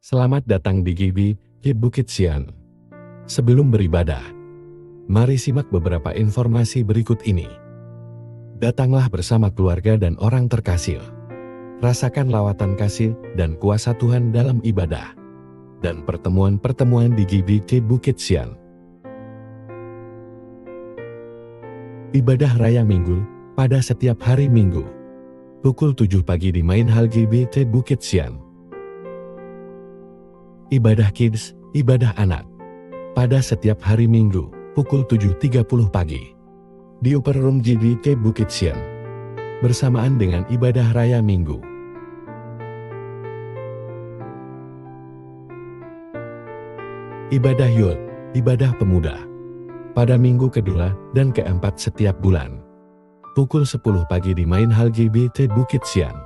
Selamat datang di GBI Bukit Sian. Sebelum beribadah, mari simak beberapa informasi berikut ini. Datanglah bersama keluarga dan orang terkasih. Rasakan lawatan kasih dan kuasa Tuhan dalam ibadah dan pertemuan-pertemuan di GBI Bukit Sian. Ibadah Raya Minggu pada setiap hari Minggu. Pukul 7 pagi di Main Hall GBI Bukit Sian. Ibadah Kids, ibadah anak. Pada setiap hari Minggu, pukul 7.30 pagi. Di Upper Room GBI Bukit Sian. Bersamaan dengan ibadah Raya Minggu. Ibadah Youth, ibadah pemuda. Pada minggu kedua dan keempat setiap bulan. Pukul 10 pagi di Main Hall GBI Bukit Sian.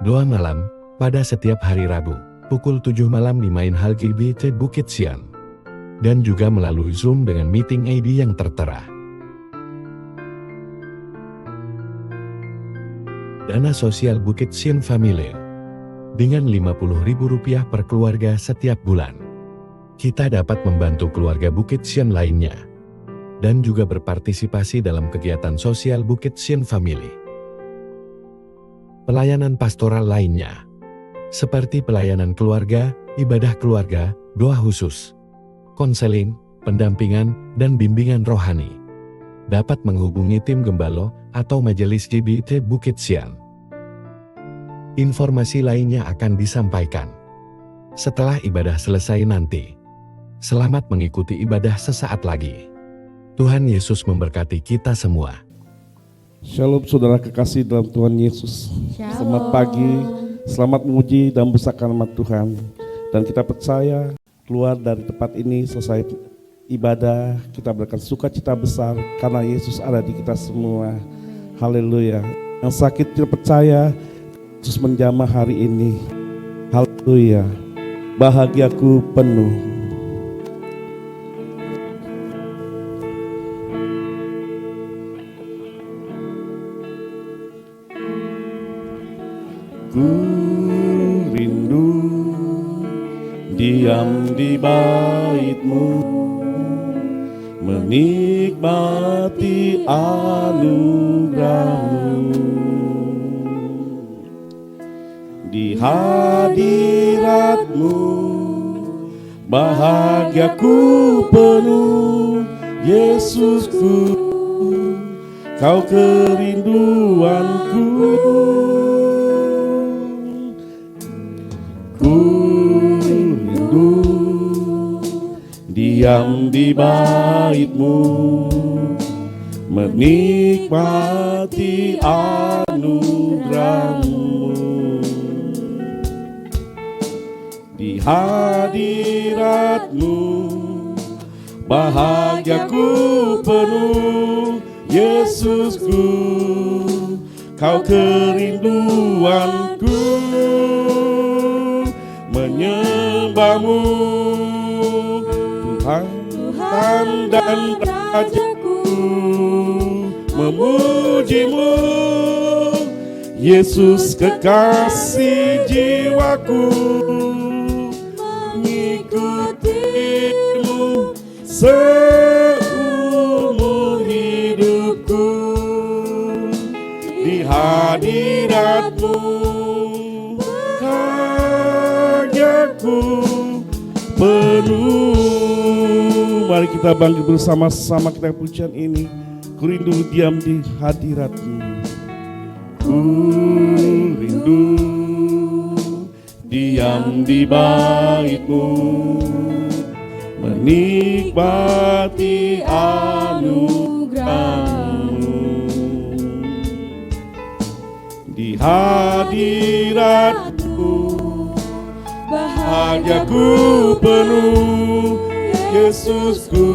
Doa malam, pada setiap hari Rabu, pukul 7 malam di Main Hall GBI Bukit Sian. Dan juga melalui Zoom dengan meeting ID yang tertera. Dana sosial Bukit Sian Family. Dengan Rp50.000 per keluarga setiap bulan. Kita dapat membantu keluarga Bukit Sian lainnya. Dan juga berpartisipasi dalam kegiatan sosial Bukit Sian Family. Pelayanan pastoral lainnya, seperti pelayanan keluarga, ibadah keluarga, doa khusus, konseling, pendampingan, dan bimbingan rohani. Dapat menghubungi tim Gembalo atau Majelis GBI Bukit Sian. Informasi lainnya akan disampaikan setelah ibadah selesai nanti. Selamat mengikuti ibadah sesaat lagi. Tuhan Yesus memberkati kita semua. Shalom saudara kekasih dalam Tuhan Yesus. Selamat pagi, selamat memuji dan besarkan nama Tuhan. Dan kita percaya keluar dari tempat ini selesai ibadah, kita berikan sukacita besar karena Yesus ada di kita semua. Haleluya. Yang sakit kita percaya Yesus menjamah hari ini. Haleluya. Bahagiaku penuh. Ku rindu diam di bait-Mu, menikmati anugerah-Mu. Di hadirat-Mu bahagiaku penuh. Yesusku, Kau kerinduanku. Diam di bait-Mu, menikmati anugerah-Mu. Di hadirat-Mu bahagiaku penuh. Yesusku, Kau kerinduanku. Menyembah-Mu Tuhan dan Rajaku, memuji-Mu Yesus kekasih jiwaku. Mengikuti-Mu seumur hidupku. Di hadirat-Mu bahagiaku penuh. Mari kita bangkit bersama-sama, kita pujian ini. Ku rindu diam di hadirat-Mu. Ku rindu diam di bait-Mu, menikmati anugerah-Mu. Di hadirat-Mu bahagiaku penuh. Yesusku,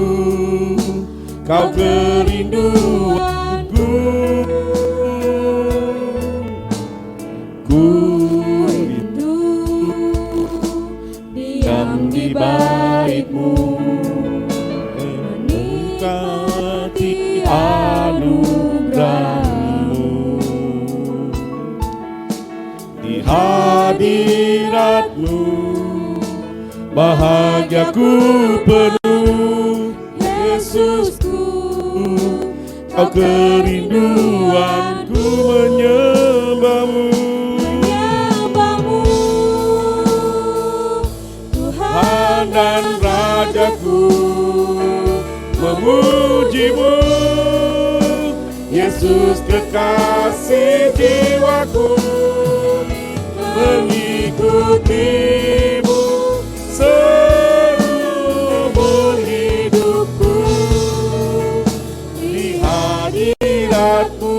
Kau kerinduanku. Ku rindu diam di bait-Mu, menikmati anugerah-Mu. Di di hadirat-Mu. Bahagiaku penuh, Yesusku, Kau kerinduanku menyembah-Mu. Tuhan dan Rajaku, memuji-Mu. Yesus kekasih jiwaku, mengikuti-Mu seumur hidupku. Di hadirat-Mu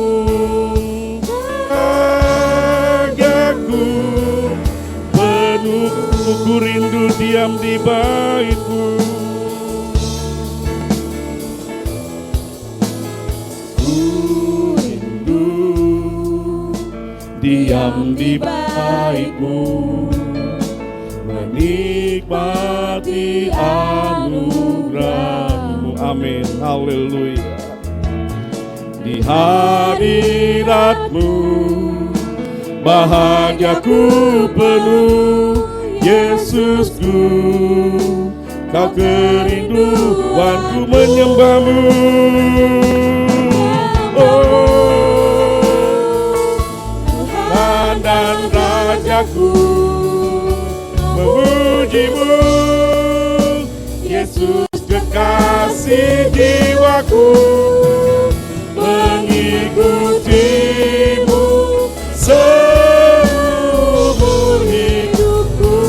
bahagiaku penuh, ku rindu diam di bait-Mu. Diam di bait-Mu, menikmati anugerah-Mu. Amin, haleluya. Di hadirat-Mu bahagiaku penuh, Yesusku, Kau kerinduanku menyembah-Mu. Dan Rajaku, memuji-Mu. Yesus kekasih jiwaku, mengikuti-Mu seumur hidupku.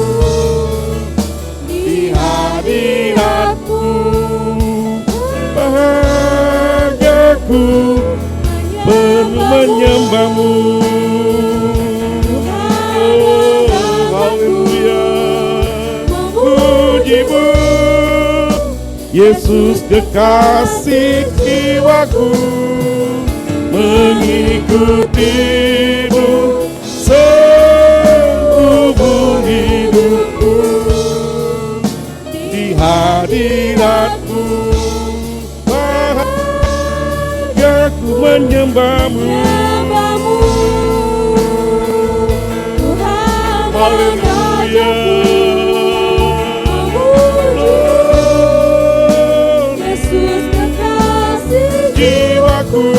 Di hadirat-Mu bahagiaku penuh menyembah-Mu. Yesus kekasih jiwaku, mengikuti-Mu seumur hidupku. Di hadirat-Mu bahagiaku menyembah-Mu. Haleluya. Jiwaku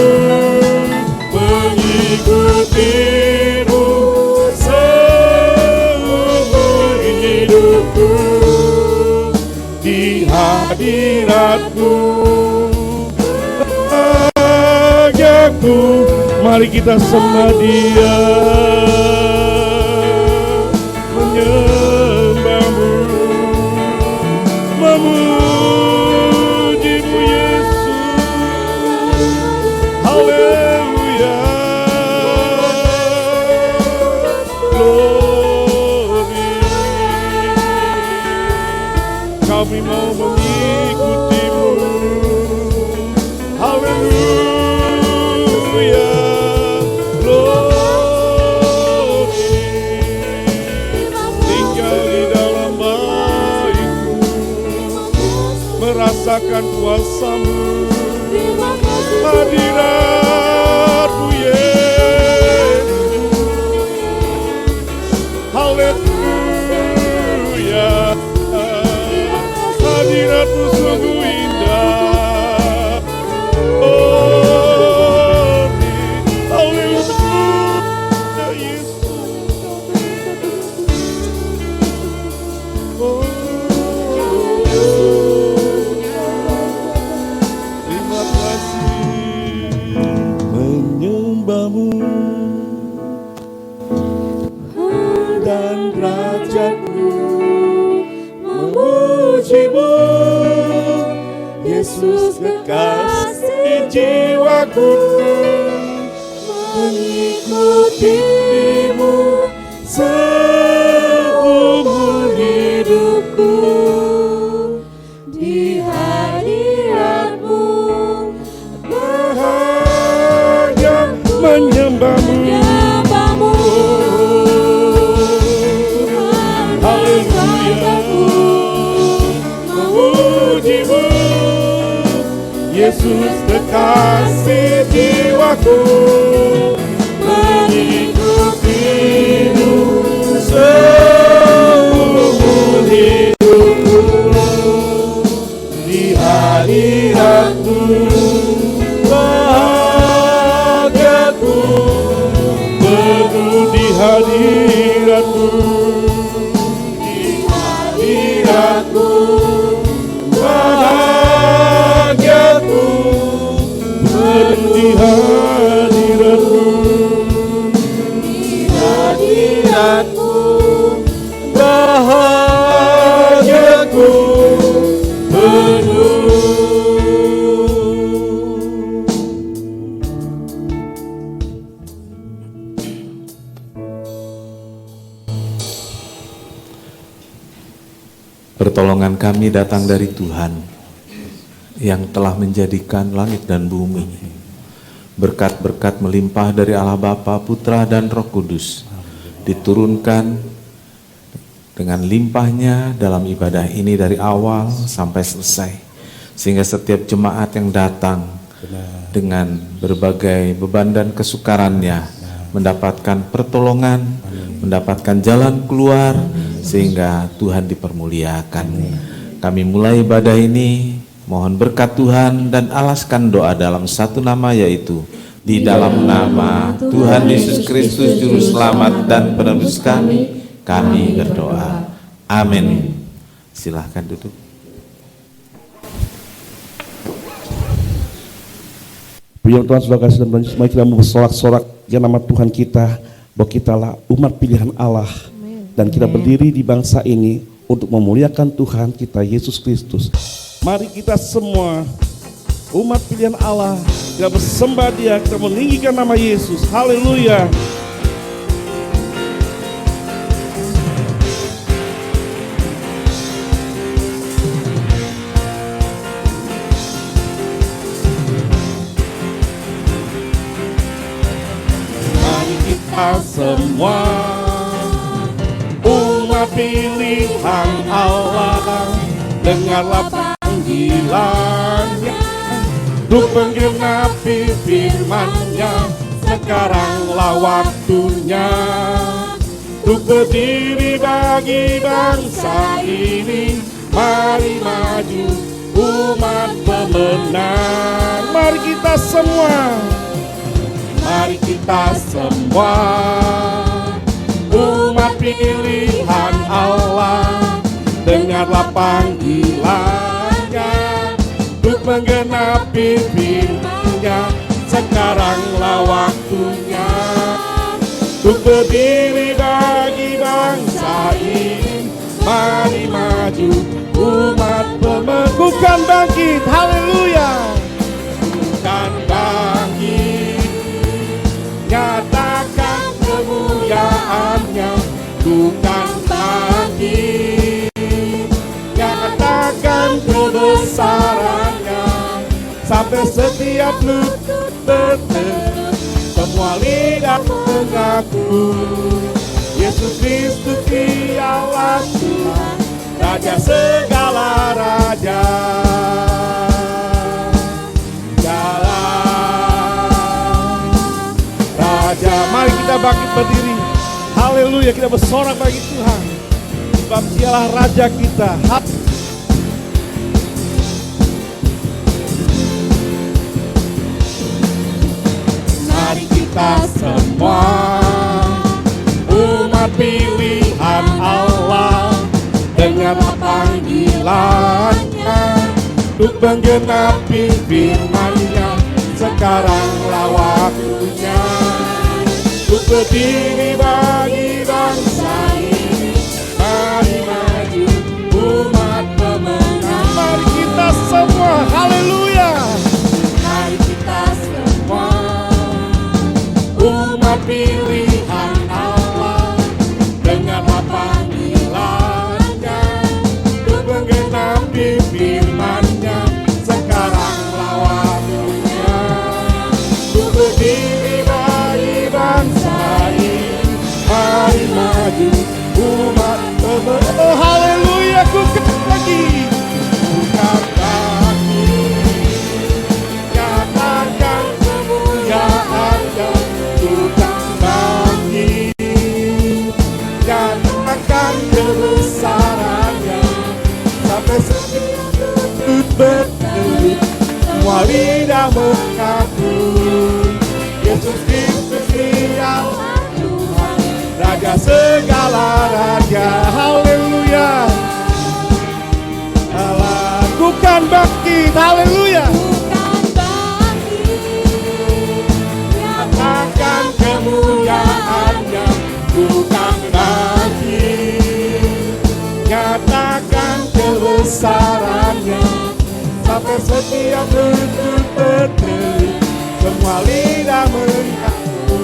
mengikuti-Mu seumur hidupku. Di hadirat-Mu bahagiaku. Mari kita sembah Dia, menyembah-Mu, memuji-Mu Yesus. Haleluya, glory. Kami mau mengikuti-Mu. Haleluya, glory. Tinggal di dalam bait-Mu, merasakan kuasa-Mu. Hadirat-Mu Yesus, haleluya. Hadirat-Mu sungguh indah. Oh, haleluya Yesus. Oh, terima kasih. Menyembah-Mu dan Rajaku, memuji-Mu. Yesus kekasih jiwaku, mengikuti-Mu seumur hidupku. Di hadirat-Mu bahagia menyembah-Mu. Haleluya, memuji-Mu. Yesus kekasih jiwaku, mengikuti-Mu hadiratmu, di hadiratmu, bahagiaku penuh di hadiratmu, di hadiratmu, bahagiaku penuh. Pertolongan kami datang dari Tuhan yang telah menjadikan langit dan bumi. Berkat-berkat melimpah dari Allah Bapa, Putra, dan Roh Kudus diturunkan dengan limpahnya dalam ibadah ini dari awal sampai selesai. Sehingga setiap jemaat yang datang dengan berbagai beban dan kesukarannya mendapatkan pertolongan, mendapatkan jalan keluar, sehingga Tuhan dipermuliakan. Kami mulai ibadah ini, mohon berkat Tuhan dan alaskan doa dalam satu nama, yaitu di dalam nama Tuhan Yesus Kristus Juru Selamat dan Penebus kami berdoa. Amin. Silahkan duduk. Puji Tuhan, saudara kasih dan Yesus, mari kita bersorak-sorak ya nama Tuhan kita, bahwa kitalah umat pilihan Allah. Dan kita berdiri di bangsa ini untuk memuliakan Tuhan kita Yesus Kristus. Mari kita semua umat pilihan Allah, kita bersembah Dia, kita meninggikan nama Yesus. Haleluya. Mari kita semua pilihan Allah, dengarlah panggilannya untuk menggenapi firman-Nya. Sekaranglah waktunya untuk berdiri bagi bangsa ini. Mari maju umat pemenang. Mari kita semua, mari kita semua umat pilihan Allah, dengarlah panggilannya untuk menggenapi firman-Nya. Sekaranglah waktunya untuk berdiri bagi bangsa ini. Mari maju umat pemenang. Bukan bangkit, haleluya. Bukan bangkit, nyatakan kemuliaan-Nya. Bukan bangkit, nyatakan kebesaran-Nya. Sampai setiap lutut berteduh, semua lidah mengaku Yesus Kristus Dialah Tuhan, Raja segala raja. Raja, mari kita bangkit berdiri. Haleluya, kita bersorak bagi Tuhan, sebab Dialah Raja kita. Mari kita semua umat pilihan Allah, dengarlah panggilan-Nya untuk menggenapi firman-Nya. Sekaranglah waktunya untuk berdiri bagi bangsa ini. Mari maju umat pemenang. Mari kita semua, haleluya. Mari kita semua umat pilihan Allah, dengarlah panggilan-Nya untuk menggenapi firman-Nya. Sekaranglah waktunya untuk berdiri bagi bangsa ini. Mari maju umat pemenang. Oh haleluya, ku lagi. Bukan lagi, nyatakan kemuliaan-Nya. Bukan lagi, nyatakan kebesaran-Nya. Sampai setiap lutut berteduh, semua lidah mengaku Yesus Kristus Dialah Tuhan, Raja segala raja. Haleluya. Lakukan bangkit. Haleluya. Nyatakan kemuliaannya. Bukan bangkit. Nyatakan kebesarannya. Sampai setiap lutut berdiri, semua lidah mengaku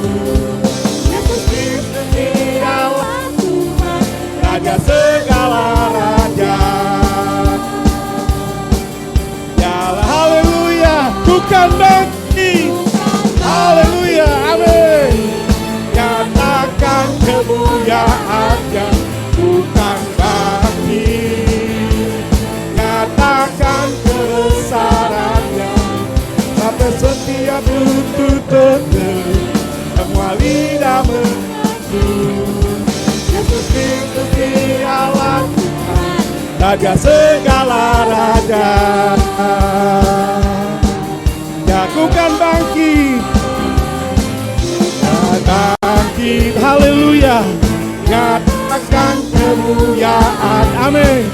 Yesus Kristus dialah Tuhan, Raja segala raja. Yalah haleluya, bukan bangkit. Haleluya, amin. Nyatakan kemuliaannya, bukan bangkit. Nyatakan kebesarannya. Sampai setiap lutut berdiri, semua lidah mengaku Yesus Kristus dialah Tuhan, Raja segala raja. Lakukan bangkit. Bangkit, haleluya. Nyatakan kemuliaan, amin.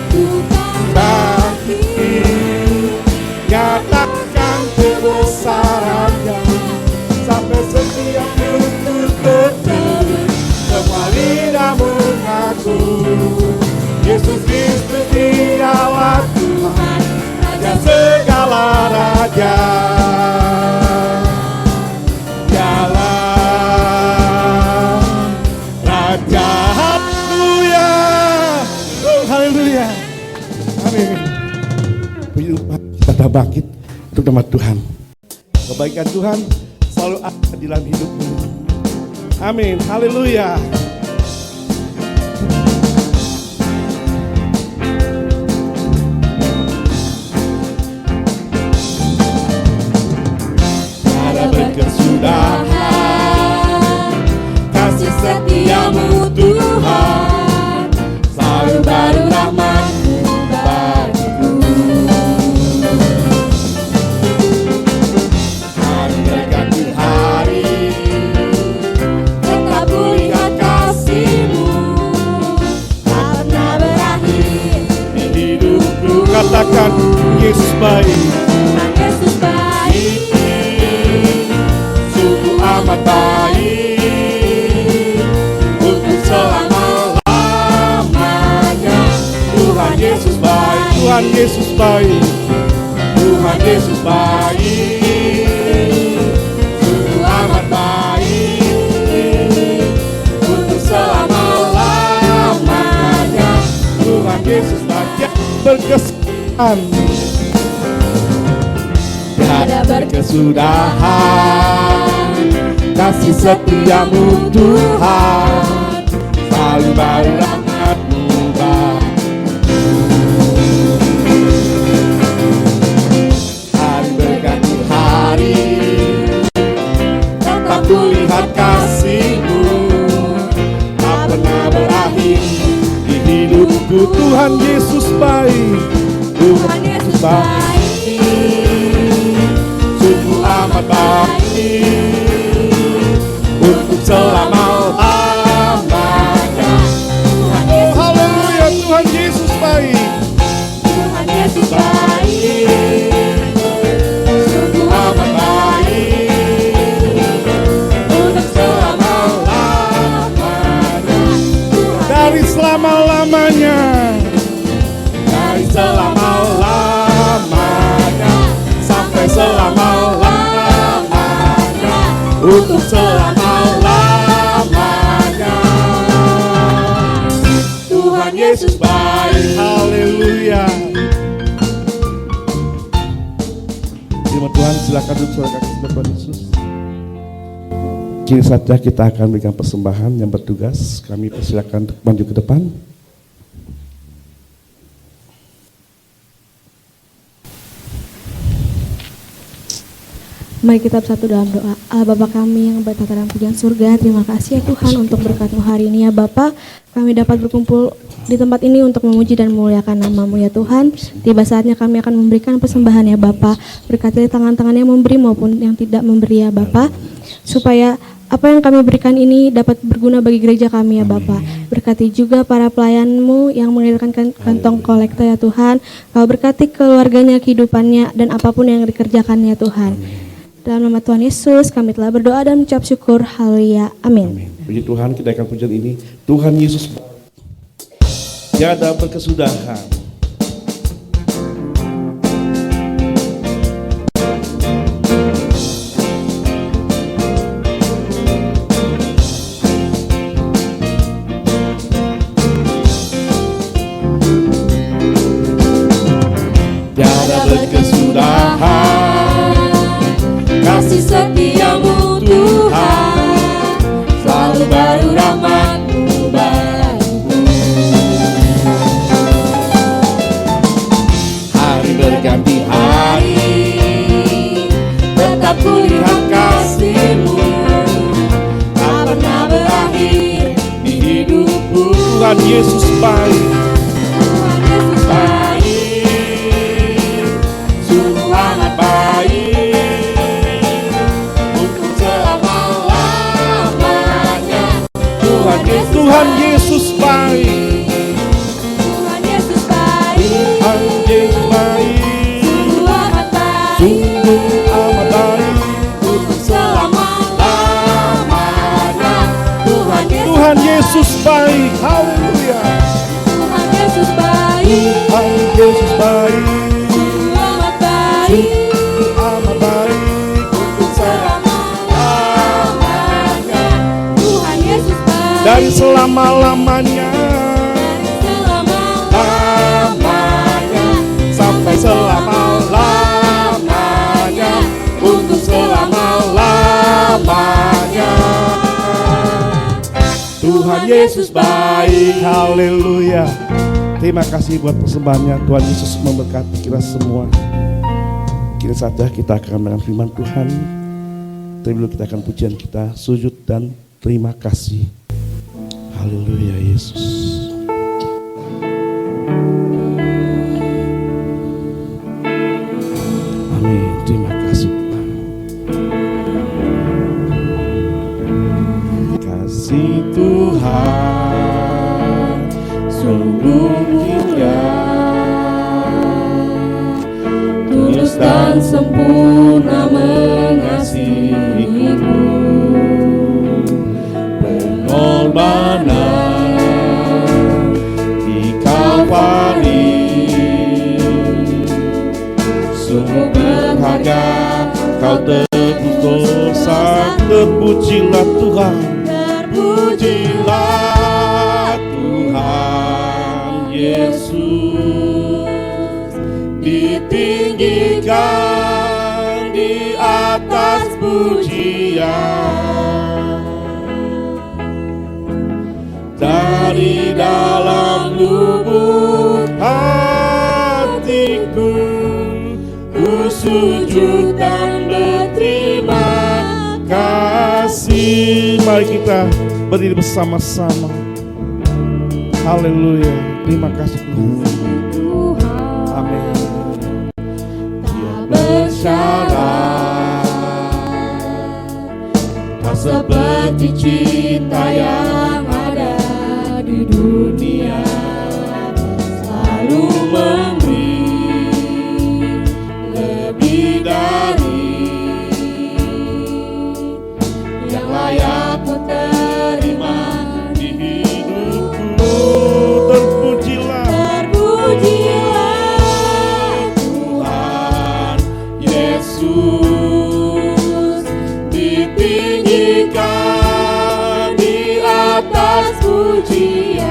Bangkit, nyatakan kebesarannya. Sampai setiap lutut berdiri, semua lidah mengaku Yesus Kristus dialah Tuhan, Raja segala raja. Dialah Raja. Haleluya. Oh, haleluya. Amin. Kita bangkit untuk nama Tuhan. Kebaikan Tuhan selalu ada di dalam hidupmu. Amin. Haleluya. Ada berkesudahan kasih setiamu Tuhan, selalu baru rahmat-Mu bagiku. Hari berganti hari, tetap kulihat kasih-Mu, tak pernah berakhir di hidupku. Katakan Yesus baik. Yesus baik, sungguh amat baik, untuk selama-lamanya. Tuhan Yesus baik, Tuhan Yesus baik, Tuhan Yesus baik, sungguh amat baik, untuk selama-lamanya. Tuhan Yesus baik, berkesudahan. Tiada berkesudahan kasih setiamu Tuhan, selalu baru rahmat-Mu bagiku. Hari berganti hari, tetap kulihat kasih-Mu, tak pernah berakhir di hidupku. Tuhan Yesus baik, Tuhan Yesus baik, sungguh amat baik, untuk selama-lamanya. Oh haleluya, Tuhan Yesus baik, Tuhan Yesus baik, sungguh amat baik, untuk selama-lamanya. Dari selama-lamanya, dari selama-lamanya, sampai selama-lamanya, untuk selama-lamanya. Tuhan Yesus baik. Haleluya. Firman Tuhan, silakan duduk saudara kaki Tuhan Yesus. Kini saatnya kita akan berikan persembahan yang bertugas. Kami persilakan untuk maju ke depan. Mari kita bersatu dalam doa. Allah Bapa kami yang bertata dalam pujian surga, terima kasih ya Tuhan untuk berkat-Mu hari ini ya Bapa. Kami dapat berkumpul di tempat ini untuk memuji dan memuliakan nama-Mu ya Tuhan. Tiba saatnya kami akan memberikan persembahan ya Bapa. Berkati tangan-tangan yang memberi maupun yang tidak memberi ya Bapa. Supaya apa yang kami berikan ini dapat berguna bagi gereja kami ya Bapa. Berkati juga para pelayan-Mu yang mengirimkan kantong kolekta ya Tuhan. Kau berkati keluarganya, kehidupannya, dan apapun yang dikerjakannya Tuhan. Dalam nama Tuhan Yesus kami telah berdoa dan mengucap syukur. Haleluya. Amin. Puji Tuhan, kita akan pujian ini. Tuhan Yesus tiada berkesudahan. Tiada berkesudahan kasih setiamu Tuhan, selalu baru rahmat-Mu bagiku. Hari berganti hari, tetap kulihat kasih-Mu, tak pernah berakhir di hidupku. Tuhan Yesus baik, Tuhan Yesus baik. Tuhan Yesus baik, Tuhan Yesus baik, Tuhan Yesus baik, sungguh amat baik, untuk selama-lamanya. Tuhan Yesus baik, haleluya. Tuhan Yesus baik, Tuhan Yesus baik, sungguh amat baik, sungguh amat baik, untuk selama-lamanya. Tuhan Yesus baik, dari selama-lamanya, sampai selama-lamanya, untuk selama-lamanya. Tuhan Yesus baik, haleluya. Terima kasih buat persembahannya. Tuhan Yesus memberkati kita semua. Kini saja kita akan mendengar firman Tuhan. Terlebih dahulu kita akan pujian kita, sujud dan terima kasih. Haleluya Yesus. Amin. Terima kasih Tuhan. Kasih Tuhan sungguh mulia, tulus dan sempurna mengasihiku. Pengorbanan di Kalvari sungguh berharga, Kau tebus dosa. Terpujilah Tuhan, terpujilah Tuhan Yesus, ditinggikan di atas pujian. Dari dalam lubuk hatiku, ku sujud dan berterima kasih. Mari kita berdiri bersama-sama. Haleluya. Terima kasih Tuhan. Amin. Dia bersyarat, tak seperti cinta yang ada di dunia, selalu memberi lebih dari yang layak ku terima di hidupku. Terpujilah, terpujilah Tuhan Yesus, ditinggikan di atas pujian.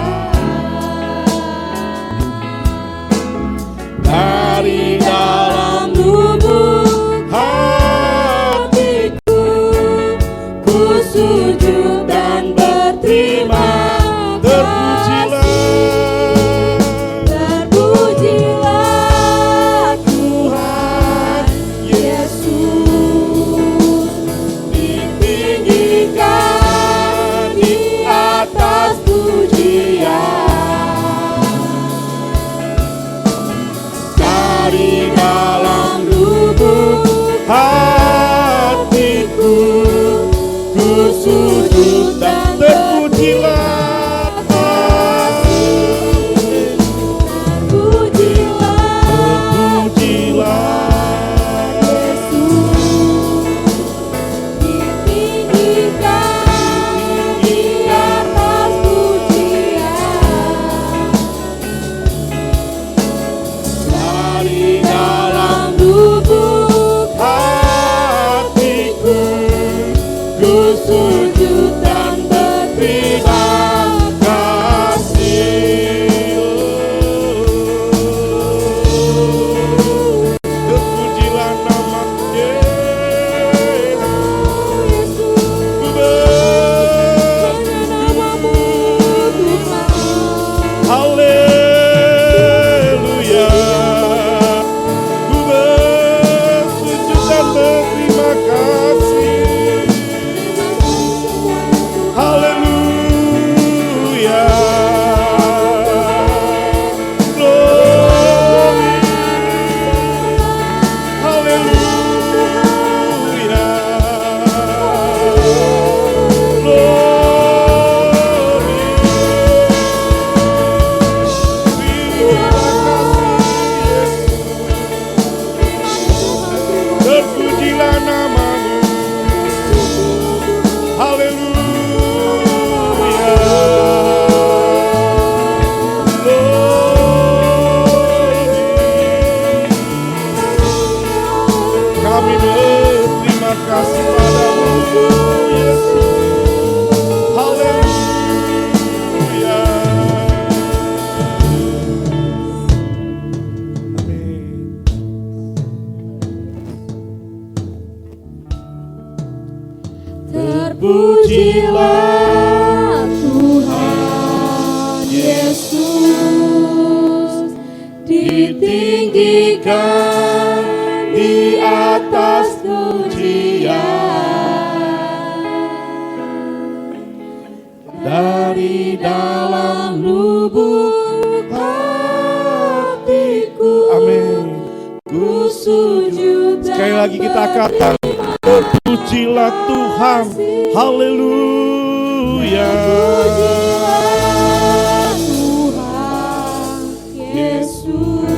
Tuhan Yesus ditinggikan di atas pujian. Dari dalam lubuk hatiku, Amin. ku sujud dan Sekali lagi kita katakan, pujilah Tuhan. Haleluya. Pujilah Tuhan Yesus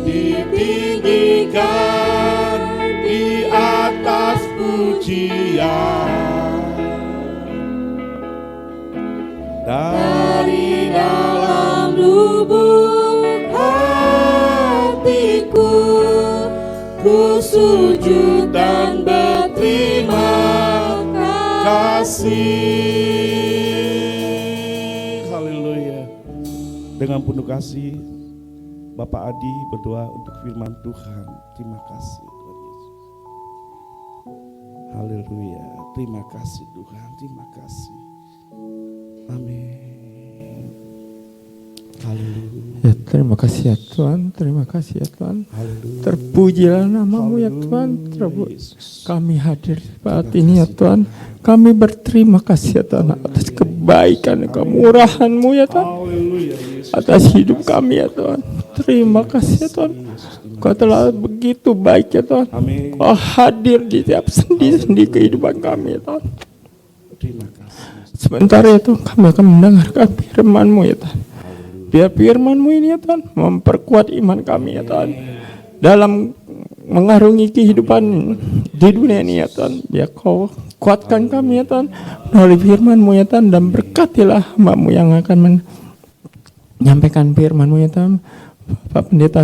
ditinggikan di atas pujian. Dari dalam lubuk hatiku, ku sujud dan berterima kasih. Haleluya. Dengan penuh kasih, Bapak Adi berdoa untuk firman Tuhan. Terima kasih Tuhan Yesus. Haleluya. Terima kasih Tuhan. Terima kasih. Amin. Haleluya. Ya, terima kasih ya Tuhan, terima kasih ya Tuhan. Haleluya. Terpujilah namamu ya Tuhan. Haleluya, Yesus. Kami hadir saat ini ya Tuhan. Kami berterima kasih ya Tuhan atas kebaikan, kemurahan-Mu ya Tuhan. Haleluya, Yesus. Atas hidup kami ya Tuhan. Terima kasih ya Tuhan. Kau telah begitu baik ya Tuhan. Amin. Kau hadir di tiap sendi-sendi kehidupan kami ya Tuhan. Terima kasih. Sebentar ya Tuhan, kami akan mendengarkan firman-Mu ya Tuhan. Biar firman-Mu ini ya Tuhan memperkuat iman kami ya Tuhan. Dalam mengarungi kehidupan di dunia ini ya Tuhan. Biar Kau kuatkan kami ya Tuhan melalui firman-Mu ya Tuhan. Dan berkatilah hamba-Mu yang akan menyampaikan firman-Mu ya Tuhan. Bapak Pendeta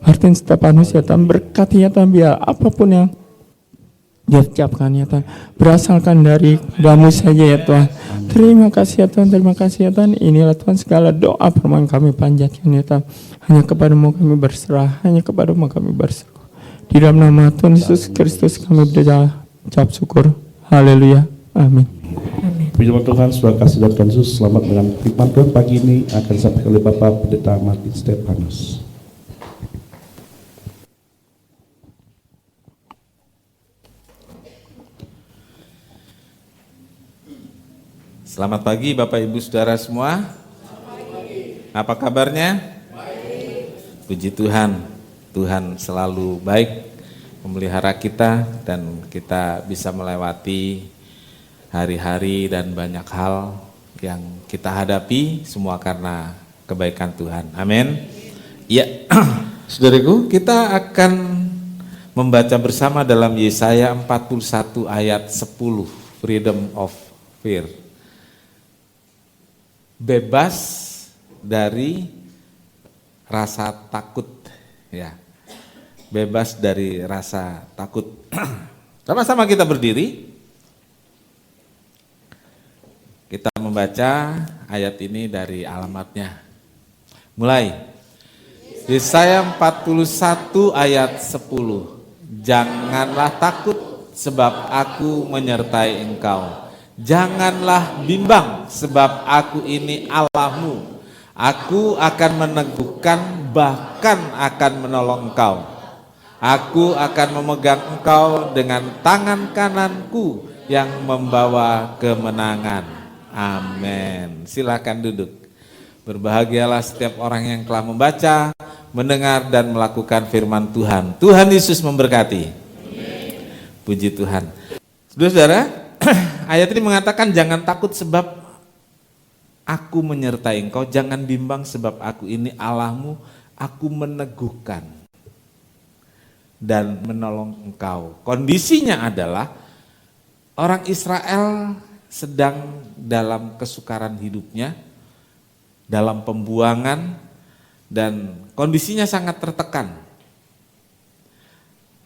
Martin Stefanus ya Tuhan. Berkati ya Tuhan, biar apapun yang dia ucapkan ya Tuhan berasalkan dari Kamu saja ya Tuhan. Terima kasih ya Tuhan, terima kasih ya Tuhan. Inilah Tuhan segala doa permohonan kami panjatkan ya Tuhan. Hanya kepadamu kami berserah, hanya kepadamu kami berseru. Di dalam nama Tuhan Yesus Kristus kami berucap syukur. Haleluya. Amin. Puji Tuhan, sudah kasih dan Tuhan Yesus. Selamat dengan firman Tuhan pagi ini akan disampaikan oleh Bapak Pendeta Martin Stefanus. Selamat pagi Bapak Ibu Saudara semua. Apa kabarnya? Puji Tuhan, Tuhan selalu baik memelihara kita dan kita bisa melewati hari-hari dan banyak hal yang kita hadapi semua karena kebaikan Tuhan. Amin. Ya, saudaraku, kita akan membaca bersama dalam Yesaya 41 ayat 10, freedom of fear. Bebas dari rasa takut, ya. Bebas dari rasa takut. Sama-sama kita berdiri. Kita membaca ayat ini dari alamatnya. Mulai. Yesaya 41 ayat 10. Janganlah takut sebab aku menyertai engkau. Janganlah bimbang sebab aku ini Allahmu. Aku akan meneguhkan bahkan akan menolong engkau. Aku akan memegang engkau dengan tangan kananku yang membawa kemenangan. Amin. Silakan duduk. Berbahagialah setiap orang yang telah membaca, mendengar dan melakukan firman Tuhan. Tuhan Yesus memberkati. Puji Tuhan. Saudara-saudara, ayat ini mengatakan jangan takut sebab aku menyertai engkau, jangan bimbang sebab aku ini Allahmu, aku meneguhkan dan menolong engkau. Kondisinya adalah orang Israel sedang dalam kesukaran hidupnya, dalam pembuangan dan kondisinya sangat tertekan.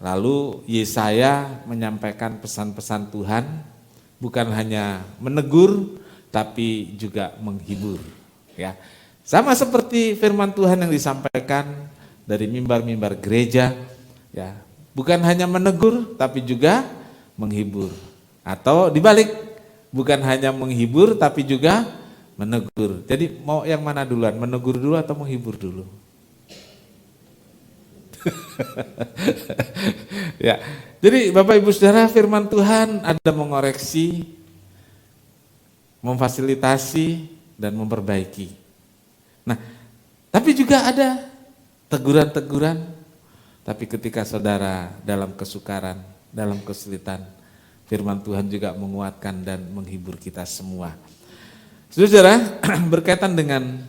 Lalu Yesaya menyampaikan pesan-pesan Tuhan, bukan hanya menegur, tapi juga menghibur. Ya, sama seperti firman Tuhan yang disampaikan dari mimbar-mimbar gereja, ya, bukan hanya menegur, tapi juga menghibur. Atau dibalik, bukan hanya menghibur tapi juga menegur. Jadi mau yang mana duluan, menegur dulu atau menghibur dulu? Ya, jadi Bapak Ibu Saudara, firman Tuhan ada mengoreksi, memfasilitasi, dan memperbaiki. Nah, tapi juga ada teguran-teguran, tapi ketika saudara dalam kesukaran, dalam kesulitan, firman Tuhan juga menguatkan dan menghibur kita semua. Saudara, berkaitan dengan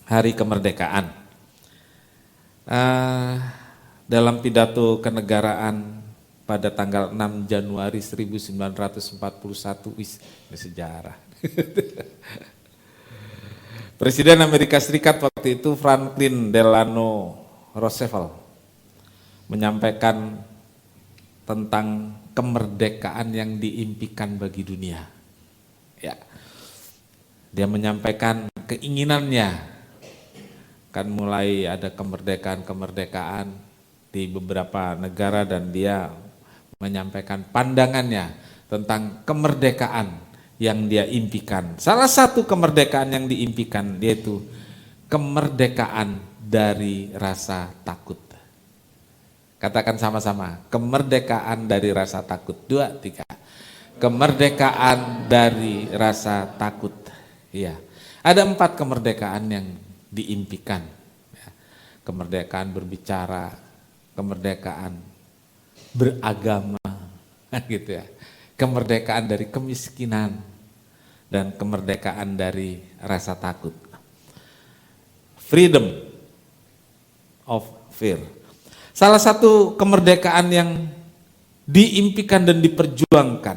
hari kemerdekaan, dalam pidato kenegaraan pada tanggal 6 Januari 1941, ini sejarah. Presiden Amerika Serikat waktu itu Franklin Delano Roosevelt menyampaikan tentang kemerdekaan yang diimpikan bagi dunia. Ya. Dia menyampaikan keinginannya, kan mulai ada kemerdekaan di beberapa negara dan dia menyampaikan pandangannya tentang kemerdekaan yang dia impikan. Salah satu kemerdekaan yang diimpikan yaitu kemerdekaan dari rasa takut. Katakan sama-sama, kemerdekaan dari rasa takut. 2, 3. Kemerdekaan dari rasa takut. Iya. Ada 4 kemerdekaan yang diimpikan. Kemerdekaan berbicara, kemerdekaan beragama, gitu ya. Kemerdekaan dari kemiskinan dan kemerdekaan dari rasa takut. Freedom of fear. Salah satu kemerdekaan yang diimpikan dan diperjuangkan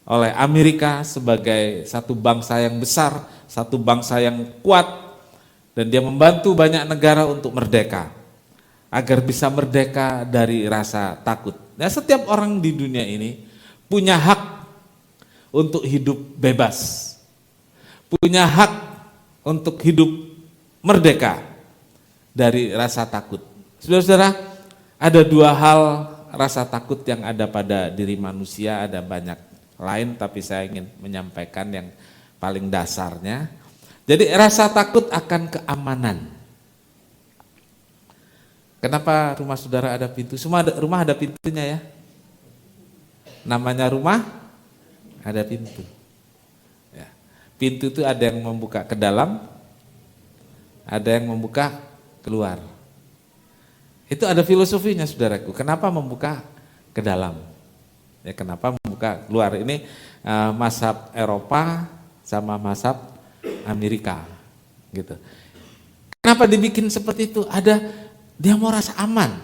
oleh Amerika sebagai satu bangsa yang besar, satu bangsa yang kuat, dan dia membantu banyak negara untuk merdeka, agar bisa merdeka dari rasa takut. Nah, setiap orang di dunia ini punya hak untuk hidup bebas, punya hak untuk hidup merdeka dari rasa takut. Saudara-saudara, ada 2 hal rasa takut yang ada pada diri manusia, ada banyak lain tapi saya ingin menyampaikan yang paling dasarnya. Jadi rasa takut akan keamanan. Kenapa rumah saudara ada pintu? Semua rumah ada pintunya ya. Namanya rumah ada pintu. Ya. Pintu itu ada yang membuka ke dalam, ada yang membuka keluar. Itu ada filosofinya saudaraku. Kenapa membuka ke dalam? Ya, kenapa membuka keluar? Ini mazhab Eropa sama mazhab Amerika, gitu. Kenapa dibikin seperti itu? Ada dia mau rasa aman,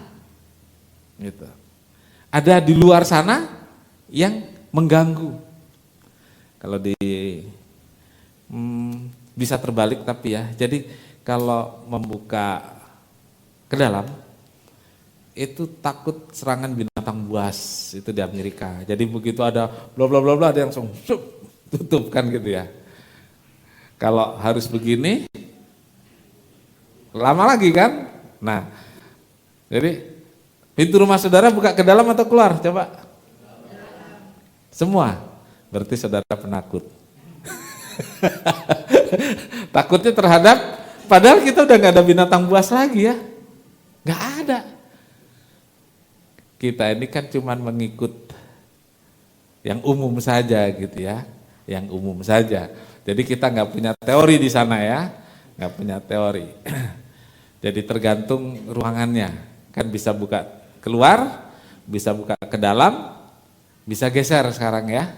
gitu. Ada di luar sana yang mengganggu. Kalau bisa terbalik tapi ya. Jadi kalau membuka ke dalam itu takut serangan binatang buas, itu di Amerika. Jadi begitu ada bla bla bla bla ada yang langsung tutup kan gitu ya. Kalau harus begini lama lagi kan. Nah, jadi pintu rumah saudara buka ke dalam atau keluar? Coba. Semua. Berarti saudara penakut. Takutnya terhadap, padahal kita udah gak ada binatang buas lagi ya. Gak ada. Kita ini kan cuman mengikut yang umum saja gitu ya, yang umum saja. Jadi kita nggak punya teori di sana ya, nggak punya teori. Jadi tergantung ruangannya, kan bisa buka keluar, bisa buka ke dalam, bisa geser sekarang ya,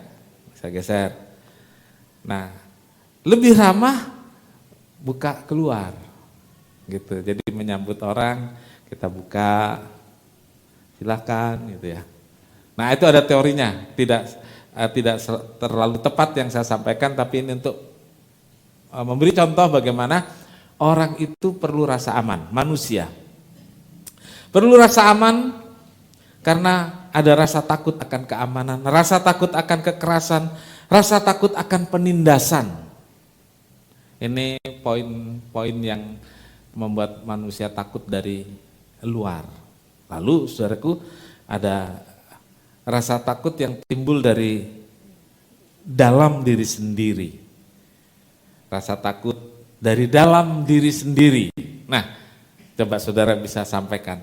bisa geser. Nah, lebih ramah buka keluar, gitu. Jadi menyambut orang kita buka. Silakan gitu ya. Nah itu ada teorinya, tidak terlalu tepat yang saya sampaikan, tapi ini untuk memberi contoh bagaimana orang itu perlu rasa aman, manusia. Perlu rasa aman karena ada rasa takut akan keamanan, rasa takut akan kekerasan, rasa takut akan penindasan. Ini poin-poin yang membuat manusia takut dari luar. Lalu saudaraku ada Rasa takut yang timbul dari dalam diri sendiri. Rasa takut dari dalam diri sendiri. Nah, coba saudara bisa sampaikan.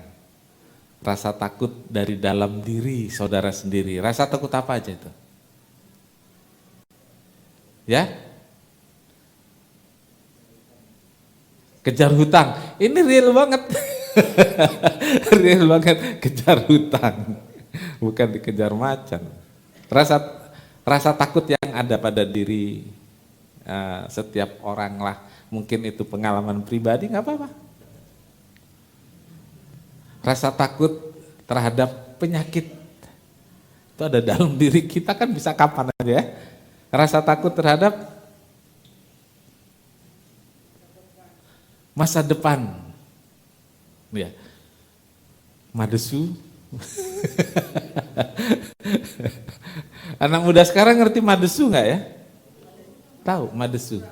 Rasa takut dari dalam diri saudara sendiri. Rasa takut apa aja itu? Ya? Kejar hutang. Ini real banget. Real banget, kejar hutang. Bukan dikejar macan. Rasa takut yang ada pada diri setiap orang lah. Mungkin itu pengalaman pribadi, nggak apa-apa. Rasa takut terhadap penyakit itu ada dalam diri kita, kan bisa kapan aja ya. Rasa takut terhadap masa depan, ya, madesu. Anak muda sekarang ngerti madesu nggak ya? Tahu madesu?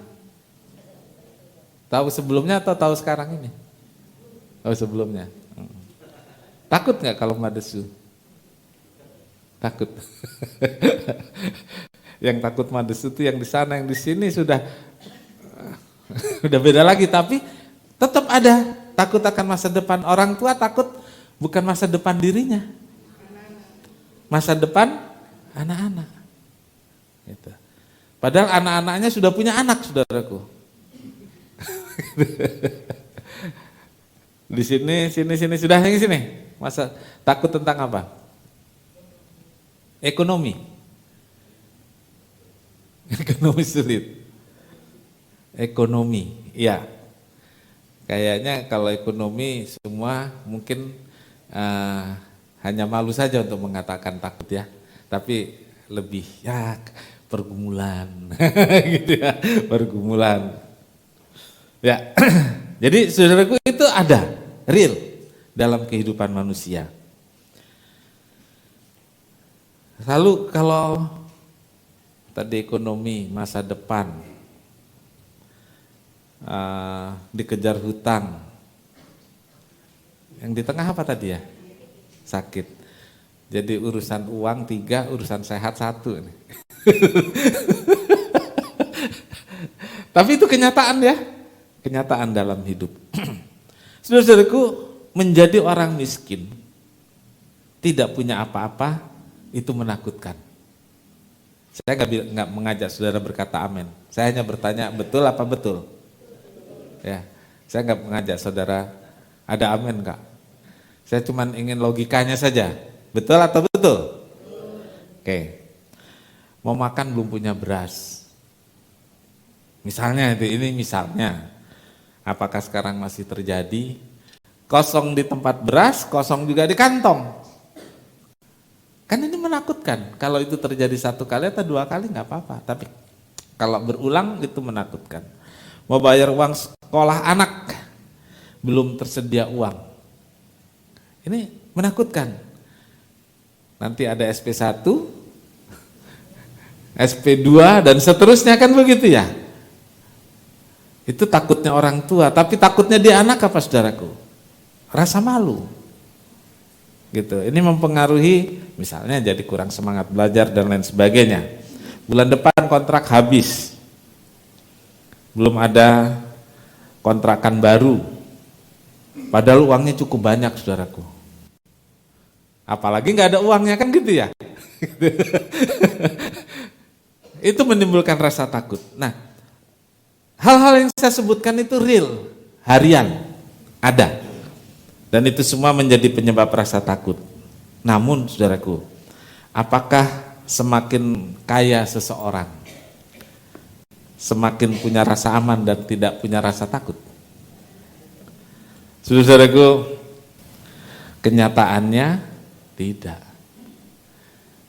Tahu sebelumnya atau tahu sekarang ini? Tahu sebelumnya. Takut nggak kalau madesu? Takut. Yang takut madesu itu yang di sana, yang di sini sudah beda lagi, tapi tetap ada takut akan masa depan. Orang tua takut bukan masa depan dirinya, masa depan anak-anak. Gitu. Padahal anak-anaknya sudah punya anak, saudaraku. Di sini sudah yang sini. Masa takut tentang apa? Ekonomi. Ekonomi sulit. Ekonomi, iya. Kayaknya kalau ekonomi semua mungkin hanya malu saja untuk mengatakan takut ya. Tapi lebih ya pergumulan, gitu ya, pergumulan. Ya, jadi saudaraku itu ada, real dalam kehidupan manusia. Lalu kalau tadi ekonomi, masa depan, dikejar hutang, yang di tengah apa tadi ya? Sakit. Jadi urusan uang 3, urusan sehat 1. Tapi itu kenyataan ya, kenyataan dalam hidup. Saudara-saudaraku, menjadi orang miskin, tidak punya apa-apa, itu menakutkan. Saya nggak mengajak saudara berkata amin. Saya hanya bertanya betul apa betul. Ya, saya nggak mengajak saudara ada amin nggak. Saya cuma ingin logikanya saja. Betul atau betul? Oke. Mau makan belum punya beras. Misalnya ini misalnya. Apakah sekarang masih terjadi? Kosong di tempat beras, kosong juga di kantong. Kan ini menakutkan. Kalau itu terjadi 1 kali atau 2 kali nggak apa-apa. Tapi kalau berulang itu menakutkan. Mau bayar uang sekolah anak, belum tersedia uang. Ini menakutkan. Nanti ada SP1, SP2 dan seterusnya, kan begitu ya. Itu takutnya orang tua, tapi takutnya di anak apa saudaraku? Rasa malu. Gitu. Ini mempengaruhi misalnya jadi kurang semangat belajar dan lain sebagainya. Bulan depan kontrak habis. Belum ada kontrakan baru. Padahal uangnya cukup banyak, saudaraku. Apalagi nggak ada uangnya, kan gitu ya. Itu menimbulkan rasa takut. Nah, hal-hal yang saya sebutkan itu real, harian, ada. Dan itu semua menjadi penyebab rasa takut. Namun, saudaraku, apakah semakin kaya seseorang, semakin punya rasa aman dan tidak punya rasa takut? Saudaraku, kenyataannya tidak.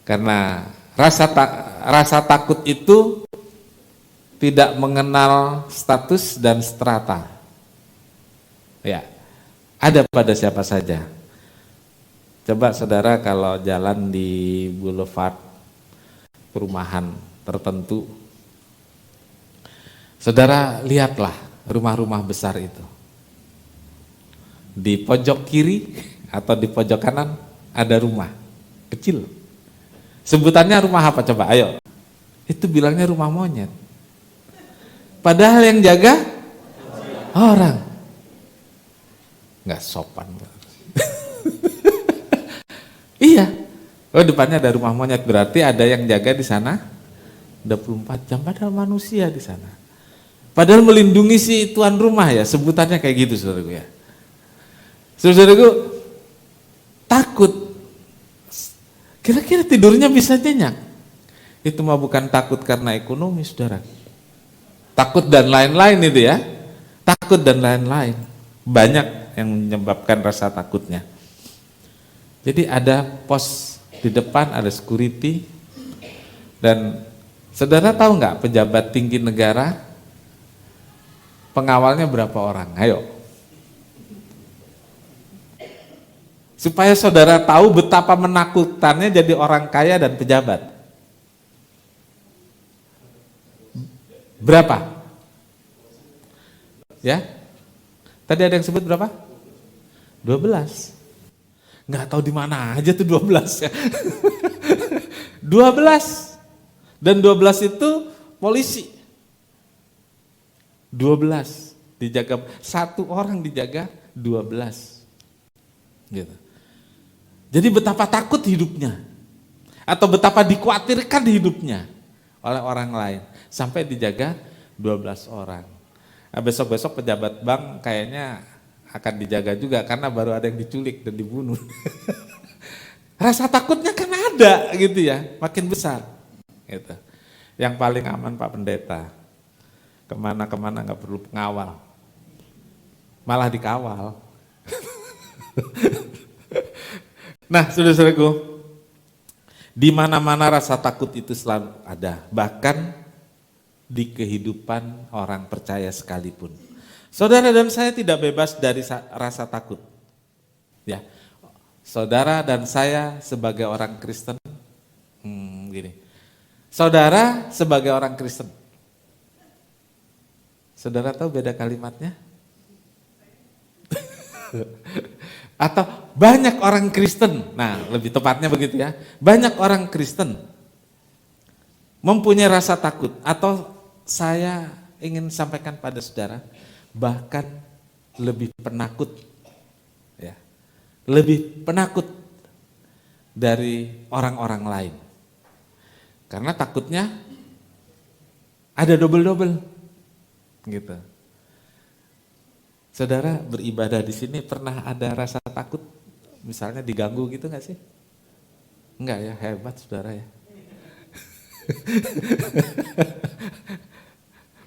Karena rasa takut itu tidak mengenal status dan strata. Ya, ada pada siapa saja. Coba saudara kalau jalan di boulevard perumahan tertentu, saudara lihatlah rumah-rumah besar itu. Di pojok kiri atau di pojok kanan ada rumah kecil, Sebutannya rumah apa coba? Ayo. Itu bilangnya rumah monyet. Padahal yang jaga orang. Nggak sopan. Iya. Oh, depannya ada rumah monyet, berarti ada yang jaga di sana 24 jam, padahal manusia di sana. Padahal melindungi si tuan rumah ya, sebutannya kayak gitu saudaraku ya. Saudaraku takut. Kira-kira tidurnya bisa nyenyak. Itu mah bukan takut karena ekonomi, saudara. Takut dan lain-lain itu ya. Takut dan lain-lain. Banyak yang menyebabkan rasa takutnya. Jadi ada pos di depan, ada security. Dan saudara tahu nggak pejabat tinggi negara pengawalnya berapa orang? Ayo. Supaya saudara tahu betapa menakutkannya jadi orang kaya dan pejabat. Berapa? Ya? Tadi ada yang sebut berapa? 12. Nggak tahu di mana aja tuh 12 ya. 12. Dan 12 itu polisi. 12 dijaga, satu orang dijaga 12. Gitu. Jadi betapa takut hidupnya, atau betapa dikhawatirkan hidupnya oleh orang lain, sampai dijaga 12 orang. Nah, besok-besok pejabat bank kayaknya akan dijaga juga, karena baru ada yang diculik dan dibunuh. Rasa takutnya kan ada gitu ya, makin besar. Gitu. Yang paling aman Pak Pendeta, kemana-kemana nggak perlu pengawal, malah dikawal. Nah, saudara-saudaraku, di mana-mana rasa takut itu selalu ada, bahkan di kehidupan orang percaya sekalipun. Saudara dan saya tidak bebas dari rasa takut. Ya, saudara dan saya sebagai orang Kristen, gini. Saudara sebagai orang Kristen, saudara tahu beda kalimatnya? Atau banyak orang Kristen, nah lebih tepatnya begitu ya, banyak orang Kristen mempunyai rasa takut, atau saya ingin sampaikan pada saudara, bahkan lebih penakut, ya, lebih penakut dari orang-orang lain, karena takutnya ada double-double, gitu. Saudara beribadah di sini pernah ada rasa takut, misalnya diganggu gitu nggak sih? Enggak ya, hebat saudara ya.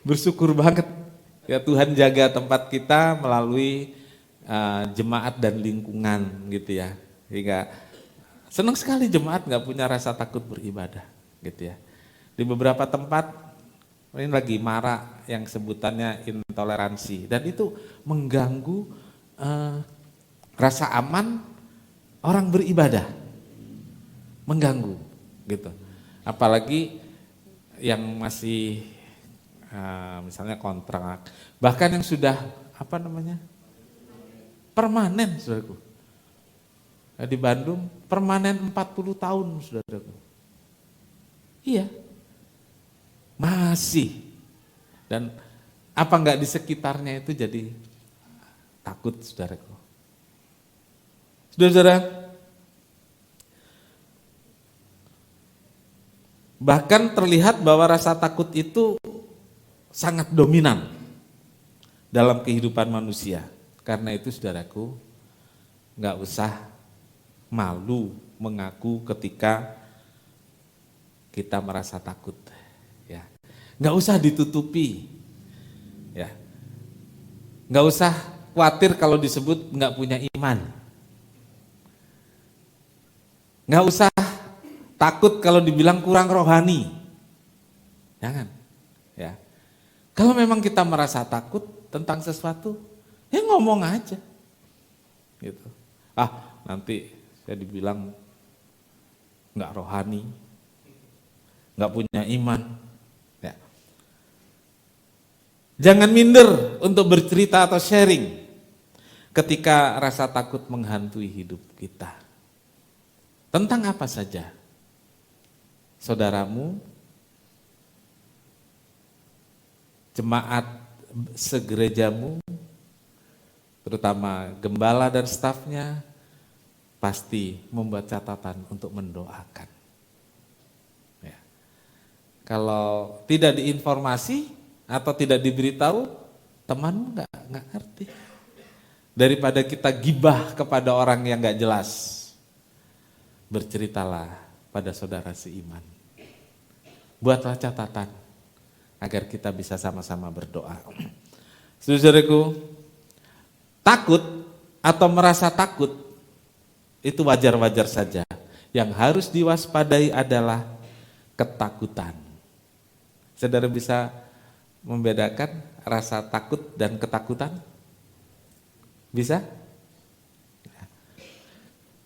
Bersyukur banget ya, Tuhan jaga tempat kita melalui jemaat dan lingkungan gitu ya. Hingga senang sekali jemaat nggak punya rasa takut beribadah gitu ya. Di beberapa tempat ini lagi marak yang sebutannya intoleransi, dan itu mengganggu rasa aman orang beribadah, mengganggu gitu. Apalagi yang masih misalnya kontrak, bahkan yang sudah permanen, saudaraku. Di Bandung permanen 40 tahun, saudaraku. Iya. Masih. Dan apa enggak di sekitarnya itu jadi takut, saudaraku. Saudara-saudara, bahkan terlihat bahwa rasa takut itu sangat dominan dalam kehidupan manusia. Karena itu saudaraku, enggak usah malu mengaku ketika kita merasa takut. Nggak usah ditutupi, ya. Nggak usah khawatir kalau disebut nggak punya iman. Nggak usah takut kalau dibilang kurang rohani. Jangan, ya. Kalau memang kita merasa takut tentang sesuatu, ya ngomong aja, gitu. Nanti saya dibilang nggak rohani, nggak punya iman. Jangan minder untuk bercerita atau sharing ketika rasa takut menghantui hidup kita. Tentang apa saja. saudaramu, jemaat segerejamu, terutama gembala dan stafnya, pasti membuat catatan untuk mendoakan. Ya. Kalau tidak diinformasi atau tidak diberitahu, temanmu nggak ngerti. Daripada kita gibah kepada orang yang nggak jelas, berceritalah pada saudara seiman. Buatlah catatan agar kita bisa sama-sama berdoa. Saudaraku, takut atau merasa takut itu wajar-wajar saja. Yang harus diwaspadai adalah ketakutan. Saudara bisa membedakan rasa takut dan ketakutan? Bisa?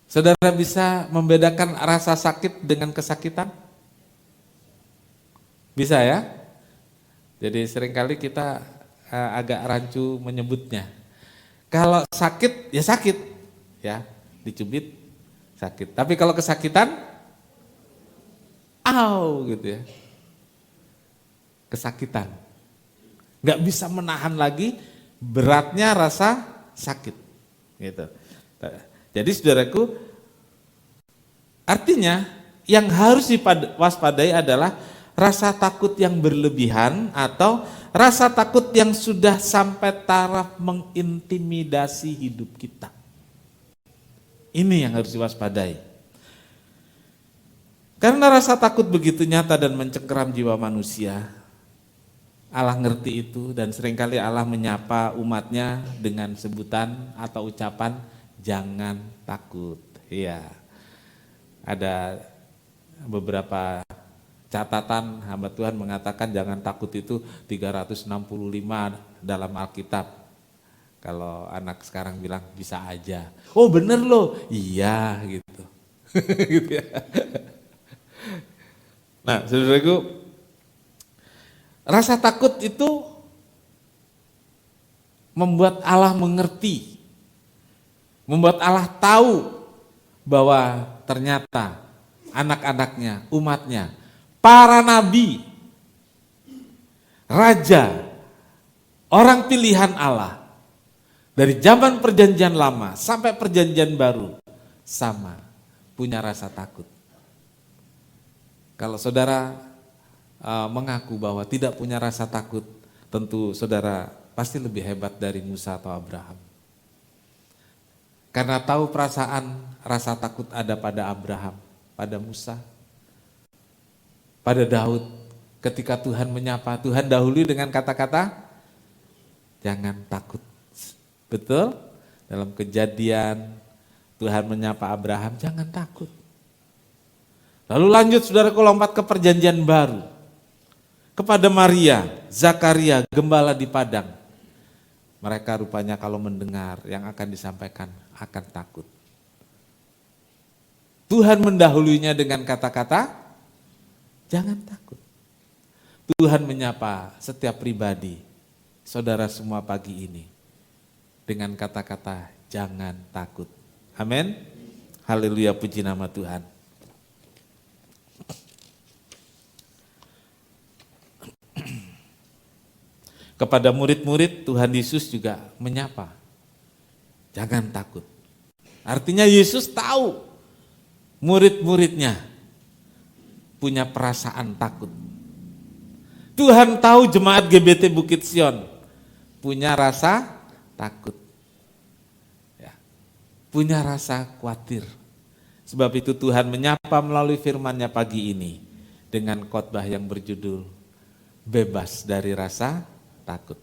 Saudara bisa membedakan rasa sakit dengan kesakitan? Bisa ya? Jadi seringkali kita agak rancu menyebutnya. Kalau sakit, ya sakit. Ya, dicubit, sakit. Tapi kalau kesakitan, gitu ya. Kesakitan. Nggak bisa menahan lagi beratnya rasa sakit. Gitu. Jadi saudaraku, artinya yang harus diwaspadai adalah rasa takut yang berlebihan atau rasa takut yang sudah sampai taraf mengintimidasi hidup kita. Ini yang harus diwaspadai. Karena rasa takut begitu nyata dan mencengkeram jiwa manusia, Allah ngerti itu dan seringkali Allah menyapa umatnya dengan sebutan atau ucapan jangan takut. Iya. Ada beberapa catatan hamba Tuhan mengatakan jangan takut itu 365 dalam Alkitab. Kalau anak sekarang bilang bisa aja. Oh bener loh, iya gitu. Gitu ya. Nah saudaraku, rasa takut itu membuat Allah mengerti. Membuat Allah tahu bahwa ternyata anak-anaknya, umatnya, para nabi, raja, orang pilihan Allah, dari zaman perjanjian lama sampai perjanjian baru, sama, punya rasa takut. Kalau saudara mengaku bahwa tidak punya rasa takut, tentu saudara pasti lebih hebat dari Musa atau Abraham. Karena tahu perasaan rasa takut ada pada Abraham, pada Musa, pada Daud. Ketika Tuhan menyapa, Tuhan dahului dengan kata-kata, jangan takut. Betul? Dalam Kejadian, Tuhan menyapa Abraham, jangan takut. Lalu lanjut saudaraku lompat ke perjanjian baru. Kepada Maria, Zakaria, gembala di padang. Mereka rupanya kalau mendengar yang akan disampaikan akan takut. Tuhan mendahulunya dengan kata-kata, jangan takut. Tuhan menyapa setiap pribadi, saudara semua pagi ini, dengan kata-kata jangan takut. Amin. Haleluya, puji nama Tuhan. Kepada murid-murid Tuhan Yesus juga menyapa, jangan takut. Artinya Yesus tahu murid-muridnya punya perasaan takut. Tuhan tahu jemaat GBT Bukit Sion punya rasa takut, ya, punya rasa khawatir. Sebab itu Tuhan menyapa melalui firman-Nya pagi ini dengan khotbah yang berjudul bebas dari rasa takut.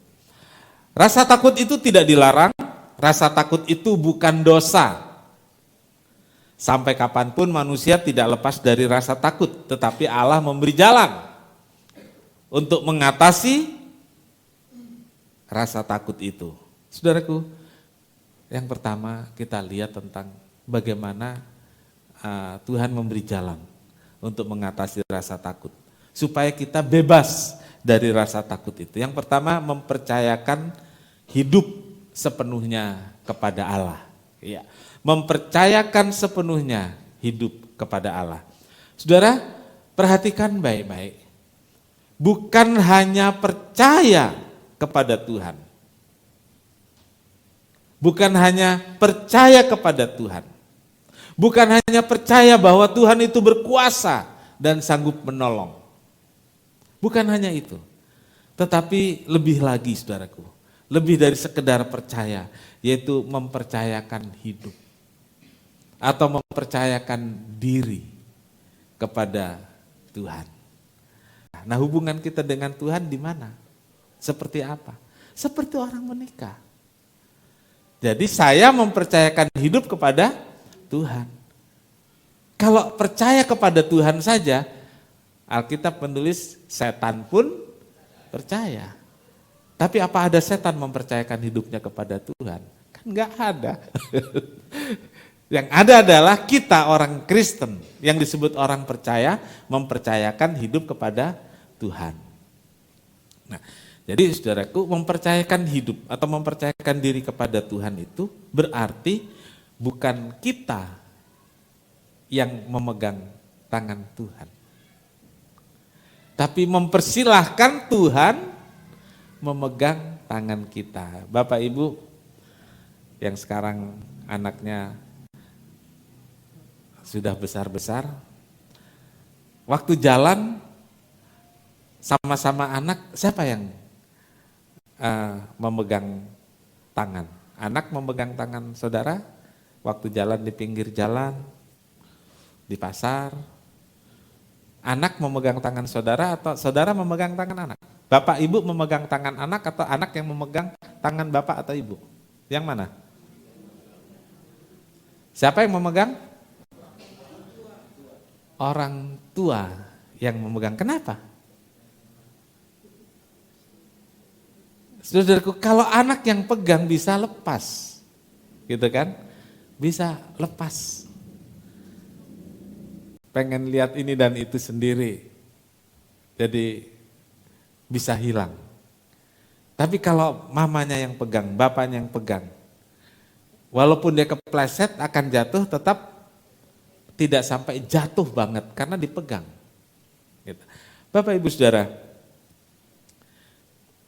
Rasa takut itu tidak dilarang, rasa takut itu bukan dosa. Sampai kapanpun manusia tidak lepas dari rasa takut, tetapi Allah memberi jalan untuk mengatasi rasa takut itu. Saudaraku, yang pertama kita lihat tentang bagaimana Tuhan memberi jalan untuk mengatasi rasa takut. Supaya kita bebas dari rasa takut itu. Yang pertama, mempercayakan hidup sepenuhnya kepada Allah. Ya, mempercayakan sepenuhnya hidup kepada Allah. Saudara, Perhatikan baik-baik. Bukan hanya percaya kepada Tuhan. Bukan hanya percaya kepada Tuhan. Bukan hanya percaya bahwa Tuhan itu berkuasa dan sanggup menolong. Bukan hanya itu. Tetapi lebih lagi saudaraku. Lebih dari sekedar percaya, yaitu mempercayakan hidup. Atau mempercayakan diri kepada Tuhan. Nah, hubungan kita dengan Tuhan di mana? Seperti apa? Seperti orang menikah. Jadi saya mempercayakan hidup kepada Tuhan. Kalau percaya kepada Tuhan saja, Alkitab menulis setan pun percaya. Tapi apa ada setan mempercayakan hidupnya kepada Tuhan? Kan enggak ada. Yang ada adalah kita orang Kristen yang disebut orang percaya mempercayakan hidup kepada Tuhan. Nah, jadi saudaraku, mempercayakan hidup atau mempercayakan diri kepada Tuhan itu berarti bukan kita yang memegang tangan Tuhan. Tapi mempersilahkan Tuhan memegang tangan kita. Bapak Ibu yang sekarang anaknya sudah besar-besar, waktu jalan sama-sama anak, siapa yang memegang tangan? Anak memegang tangan saudara waktu jalan di pinggir jalan, di pasar. Anak memegang tangan saudara atau saudara memegang tangan anak? Bapak ibu memegang tangan anak atau anak yang memegang tangan bapak atau ibu? Yang mana? Siapa yang memegang? Orang tua yang memegang. Kenapa? Saudaraku, kalau anak yang pegang bisa lepas, gitu kan? Bisa lepas. Pengen lihat ini dan itu sendiri, jadi bisa hilang. Tapi kalau mamanya yang pegang, bapaknya yang pegang, walaupun dia kepleset akan jatuh, tetap tidak sampai jatuh banget karena dipegang. Gitu. Bapak Ibu Saudara,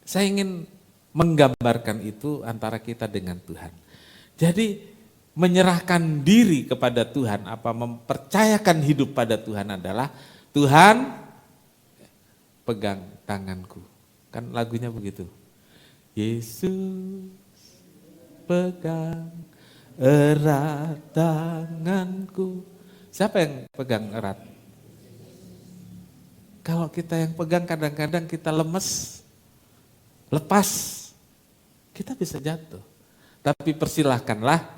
saya ingin menggambarkan itu antara kita dengan Tuhan. Jadi menyerahkan diri kepada Tuhan, apa mempercayakan hidup pada Tuhan adalah Tuhan pegang tanganku. Kan lagunya begitu. Yesus pegang erat tanganku. Siapa yang pegang erat? Kalau kita yang pegang kadang-kadang kita lemes, lepas, kita bisa jatuh. Tapi persilahkanlah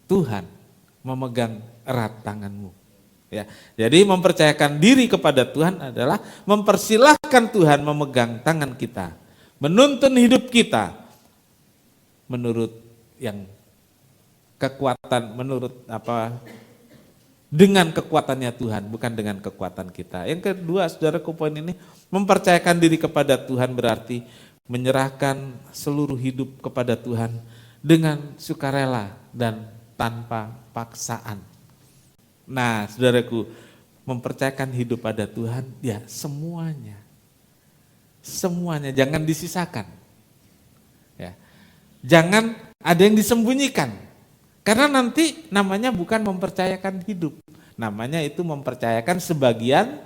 Tuhan memegang erat tanganmu. Ya, jadi mempercayakan diri kepada Tuhan adalah mempersilahkan Tuhan memegang tangan kita, menuntun hidup kita menurut yang kekuatan, menurut apa? Dengan kekuatannya Tuhan, bukan dengan kekuatan kita. Yang kedua, saudaraku, poin ini, mempercayakan diri kepada Tuhan berarti menyerahkan seluruh hidup kepada Tuhan dengan sukarela dan tanpa paksaan. Nah, saudaraku, mempercayakan hidup pada Tuhan, ya semuanya. Semuanya, jangan disisakan. Ya. Jangan ada yang disembunyikan. Karena nanti namanya bukan mempercayakan hidup, namanya itu mempercayakan sebagian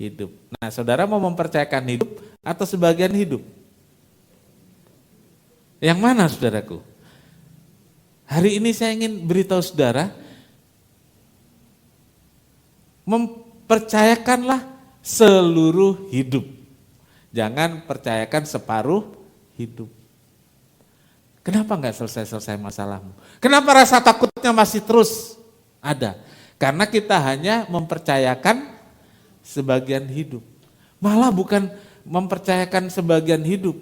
hidup. Nah, saudara mau mempercayakan hidup atau sebagian hidup? Yang mana, saudaraku? Hari ini saya ingin beritahu saudara, mempercayakanlah seluruh hidup. Jangan percayakan separuh hidup. Kenapa enggak selesai-selesai masalahmu? Kenapa rasa takutnya masih terus ada? Karena kita hanya mempercayakan sebagian hidup. Malah bukan mempercayakan sebagian hidup.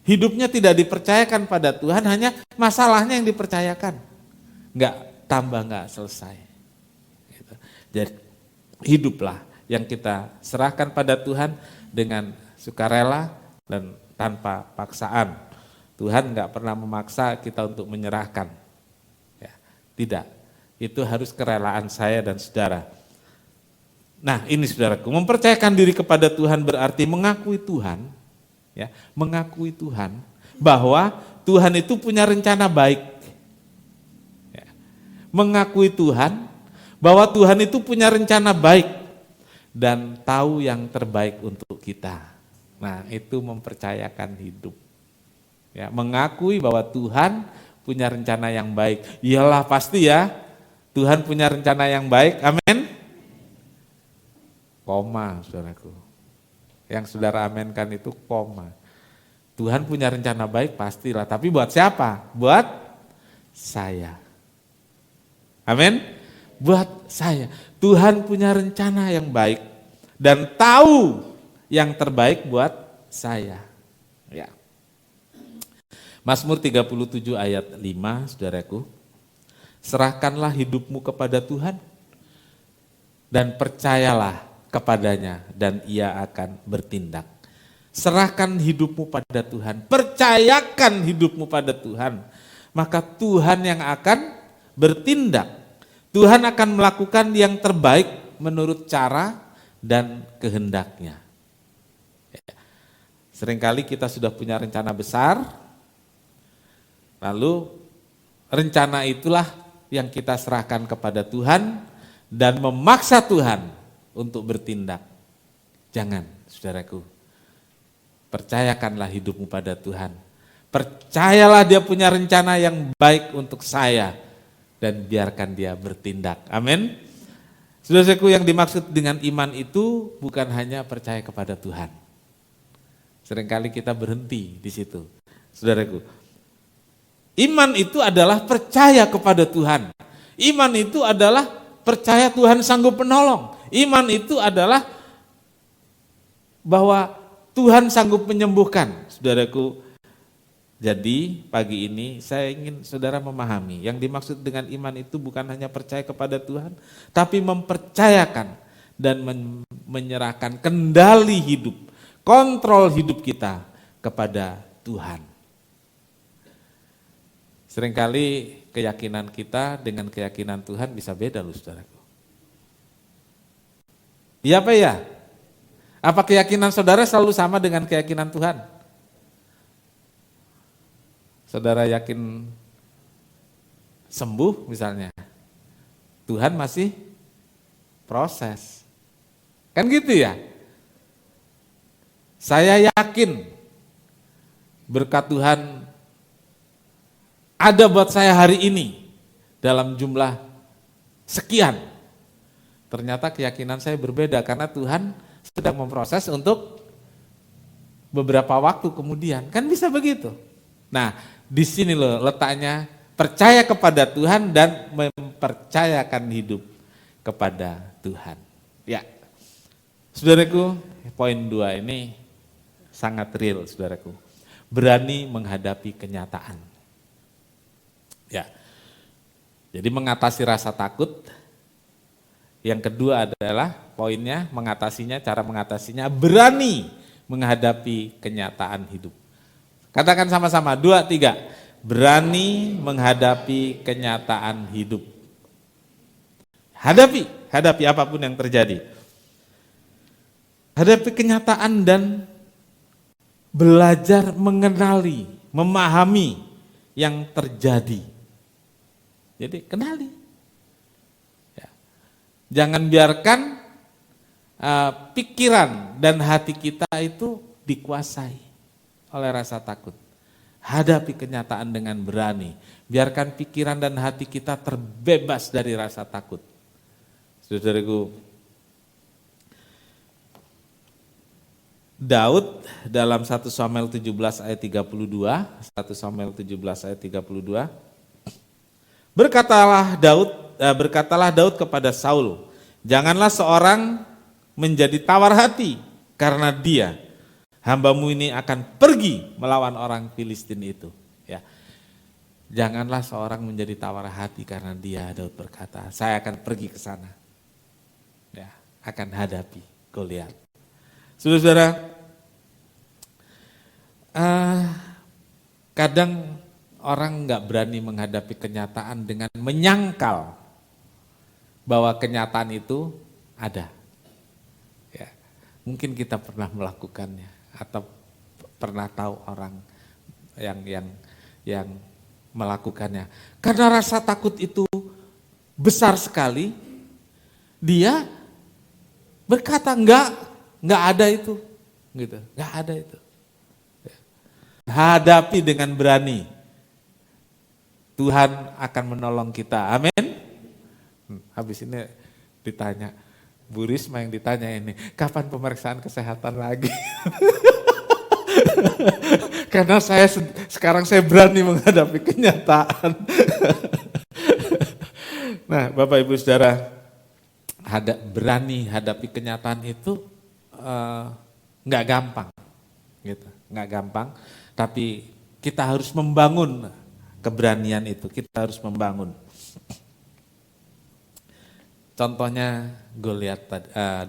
Hidupnya tidak dipercayakan pada Tuhan, hanya masalahnya yang dipercayakan. Enggak tambah, enggak selesai. Gitu. Jadi hiduplah yang kita serahkan pada Tuhan dengan sukarela dan tanpa paksaan. Tuhan enggak pernah memaksa kita untuk menyerahkan. Ya, tidak. Itu harus kerelaan saya dan saudara. Nah ini saudaraku, mempercayakan diri kepada Tuhan berarti mengakui Tuhan, ya, mengakui Tuhan bahwa Tuhan itu punya rencana baik. Ya. Mengakui Tuhan bahwa Tuhan itu punya rencana baik dan tahu yang terbaik untuk kita. Nah itu mempercayakan hidup. Ya, mengakui bahwa Tuhan punya rencana yang baik. Iyalah pasti ya, Tuhan punya rencana yang baik, amin. Koma, saudaraku. Yang saudara amenkan itu koma. Tuhan punya rencana baik pastilah, tapi buat siapa? Buat saya. Amin. Buat saya. Tuhan punya rencana yang baik dan tahu yang terbaik buat saya. Ya. Mazmur 37 ayat 5, saudaraku. Serahkanlah hidupmu kepada Tuhan dan percayalah kepadanya dan ia akan bertindak. Serahkan hidupmu pada Tuhan, percayakan hidupmu pada Tuhan, maka Tuhan yang akan bertindak. Tuhan akan melakukan yang terbaik menurut cara dan kehendaknya. Seringkali kita sudah punya rencana besar, lalu rencana itulah yang kita serahkan kepada Tuhan dan memaksa Tuhan untuk bertindak. Jangan, saudaraku. Percayakanlah hidupmu pada Tuhan. Percayalah dia punya rencana yang baik untuk saya dan biarkan dia bertindak. Amin. Saudaraku, yang dimaksud dengan iman itu bukan hanya percaya kepada Tuhan. Seringkali kita berhenti di situ. Saudaraku, iman itu adalah percaya kepada Tuhan. Iman itu adalah percaya Tuhan sanggup menolong. Iman itu adalah bahwa Tuhan sanggup menyembuhkan, saudaraku. Jadi pagi ini saya ingin saudara memahami, yang dimaksud dengan iman itu bukan hanya percaya kepada Tuhan, tapi mempercayakan dan menyerahkan kendali hidup, kontrol hidup kita kepada Tuhan. Seringkali keyakinan kita dengan keyakinan Tuhan bisa beda loh, saudaraku. Iya apa ya? Apa keyakinan saudara selalu sama dengan keyakinan Tuhan? Saudara yakin sembuh misalnya, Tuhan masih proses. Kan gitu ya? Saya yakin berkat Tuhan ada buat saya hari ini dalam jumlah sekian. Ternyata keyakinan saya berbeda karena Tuhan sedang memproses untuk beberapa waktu kemudian. Kan bisa begitu. Nah, di sini loh letaknya percaya kepada Tuhan dan mempercayakan hidup kepada Tuhan. Ya. Saudaraku, poin 2 ini sangat real, saudaraku. Berani menghadapi kenyataan. Ya. Jadi mengatasi rasa takut. Yang kedua adalah poinnya mengatasinya, cara mengatasinya berani menghadapi kenyataan hidup. Katakan sama-sama, 2, 3. Berani menghadapi kenyataan hidup. Hadapi apapun yang terjadi. Hadapi kenyataan dan belajar mengenali, memahami yang terjadi. Jadi kenali. Jangan biarkan pikiran dan hati kita itu dikuasai oleh rasa takut. Hadapi kenyataan dengan berani. Biarkan pikiran dan hati kita terbebas dari rasa takut. Saudaraku, Daud dalam 1 Samuel 17 ayat 32, 1 Samuel 17 ayat 32, berkatalah Daud kepada Saul, janganlah seorang menjadi tawar hati karena dia, hambamu ini akan pergi melawan orang Filistin itu. Ya. Janganlah seorang menjadi tawar hati karena dia, Daud berkata, saya akan pergi ke sana. Ya, akan hadapi Goliat. Saudara-saudara, kadang orang nggak berani menghadapi kenyataan dengan menyangkal bahwa kenyataan itu ada. Mungkin kita pernah melakukannya atau pernah tahu orang yang melakukannya. Karena rasa takut itu besar sekali, dia berkata enggak ada itu, gitu, enggak ada itu. Hadapi dengan berani, Tuhan akan menolong kita. Amin. Habis ini ditanya, Bu Risma yang ditanya ini, kapan pemeriksaan kesehatan lagi? Karena sekarang saya berani menghadapi kenyataan. Nah, Bapak Ibu Saudara, berani hadapi kenyataan itu nggak gampang, gitu, nggak gampang. Tapi kita harus membangun keberanian itu, kita harus membangun. Contohnya Goliat,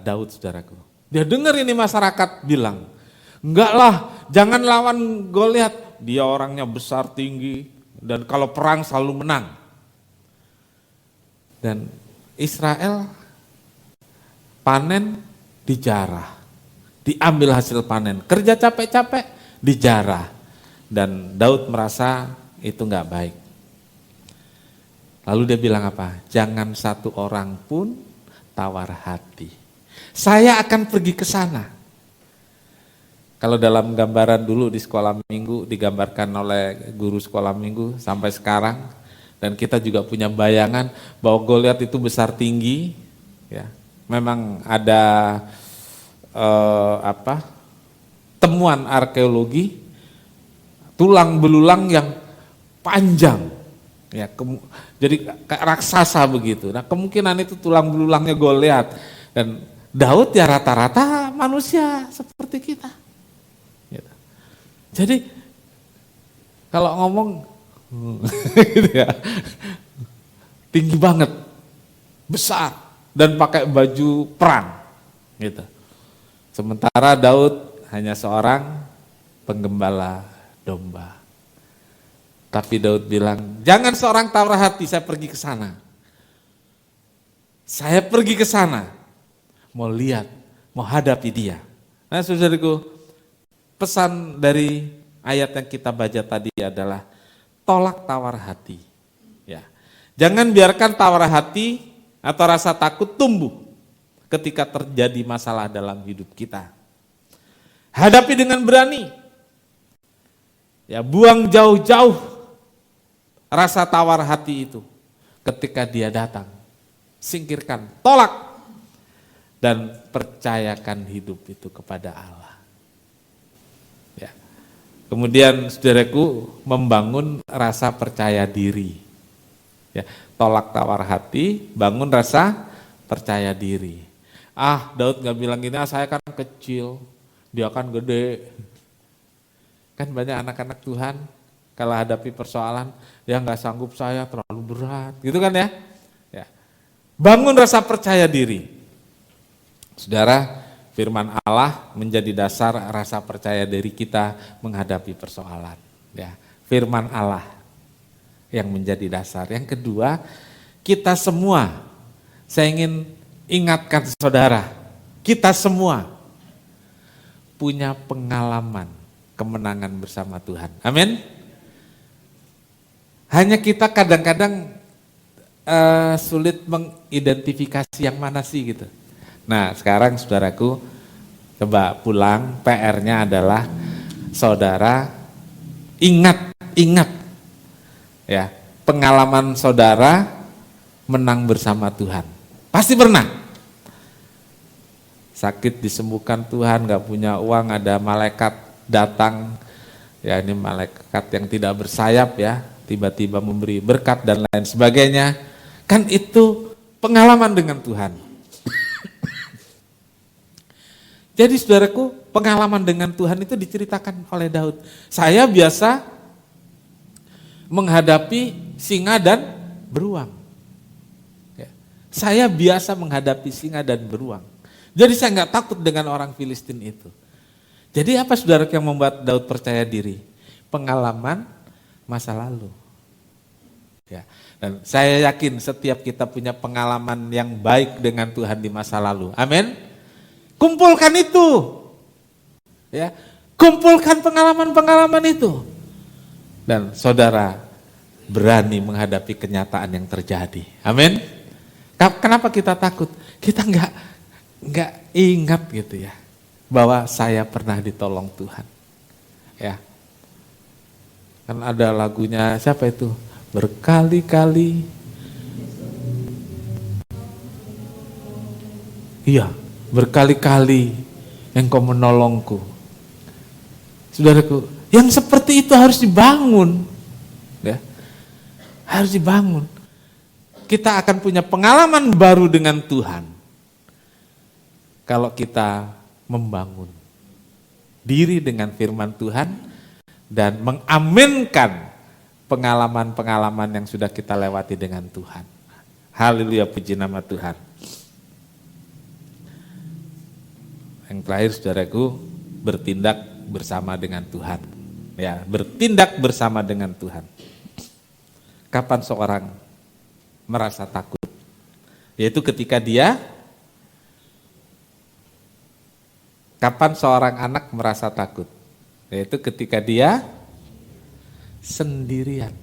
Daud, saudaraku. Dia dengar ini masyarakat bilang, enggak lah, jangan lawan Goliat. Dia orangnya besar tinggi dan kalau perang selalu menang. Dan Israel panen dijarah, diambil hasil panen. Kerja capek-capek dijarah. Dan Daud merasa itu enggak baik. Lalu dia bilang apa? Jangan satu orang pun tawar hati. Saya akan pergi ke sana. Kalau dalam gambaran dulu di sekolah minggu digambarkan oleh guru sekolah minggu sampai sekarang, dan kita juga punya bayangan bahwa Goliat itu besar tinggi, ya. Memang ada temuan arkeologi tulang belulang yang panjang, ya. Jadi kayak raksasa begitu. Nah, kemungkinan itu tulang belulangnya Goliat. Dan Daud ya rata-rata manusia seperti kita. Gitu. Jadi kalau ngomong gitu ya, tinggi banget, besar, dan pakai baju perang. Gitu. Sementara Daud hanya seorang penggembala domba. Tapi Daud bilang, jangan seorang tawar hati, saya pergi ke sana. Saya pergi ke sana, mau lihat, mau hadapi dia. Nah, saudaraku, pesan dari ayat yang kita baca tadi adalah tolak tawar hati. Ya. Jangan biarkan tawar hati atau rasa takut tumbuh ketika terjadi masalah dalam hidup kita. Hadapi dengan berani. Ya, buang jauh-jauh rasa tawar hati itu ketika dia datang. Singkirkan, tolak, dan percayakan hidup itu kepada Allah. Ya. Kemudian saudaraku, membangun rasa percaya diri. Ya, tolak tawar hati, bangun rasa percaya diri. Daud gak bilang gini, saya kan kecil, dia kan gede. Kan banyak anak-anak Tuhan, kalau hadapi persoalan, ya nggak sanggup, saya terlalu berat, gitu kan ya? Ya. Bangun rasa percaya diri. Saudara, firman Allah menjadi dasar rasa percaya diri kita menghadapi persoalan. Ya, firman Allah yang menjadi dasar. Yang kedua, kita semua, saya ingin ingatkan saudara, kita semua punya pengalaman kemenangan bersama Tuhan. Amin. Hanya kita kadang-kadang sulit mengidentifikasi yang mana sih gitu. Nah, sekarang saudaraku coba pulang, PR-nya adalah saudara ingat ya, pengalaman saudara menang bersama Tuhan. Pasti pernah. Sakit disembuhkan Tuhan, gak punya uang, ada malaikat datang, ya ini malaikat yang tidak bersayap ya, tiba-tiba memberi berkat dan lain sebagainya. Kan itu pengalaman dengan Tuhan. Jadi saudaraku, pengalaman dengan Tuhan itu diceritakan oleh Daud. Saya biasa menghadapi singa dan beruang. Ya. Saya biasa menghadapi singa dan beruang. Jadi saya nggak takut dengan orang Filistin itu. Jadi apa saudara yang membuat Daud percaya diri? Pengalaman masa lalu. Ya. Dan saya yakin setiap kita punya pengalaman yang baik dengan Tuhan di masa lalu. Amin. Kumpulkan itu. Ya, kumpulkan pengalaman-pengalaman itu. Dan saudara berani menghadapi kenyataan yang terjadi. Amin. Kenapa kita takut? Kita nggak ingat gitu ya, bahwa saya pernah ditolong Tuhan. Ya, kan ada lagunya siapa itu? Berkali-kali. Iya, berkali-kali Engkau menolongku. Saudaraku, yang seperti itu harus dibangun. Ya, harus dibangun. Kita akan punya pengalaman baru dengan Tuhan kalau kita membangun diri dengan firman Tuhan dan mengaminkan pengalaman-pengalaman yang sudah kita lewati dengan Tuhan. Haleluya, puji nama Tuhan. Yang terakhir saudaraku, bertindak bersama dengan Tuhan. Ya, bertindak bersama dengan Tuhan. Kapan seorang merasa takut? Yaitu ketika kapan seorang anak merasa takut? Yaitu ketika dia sendirian,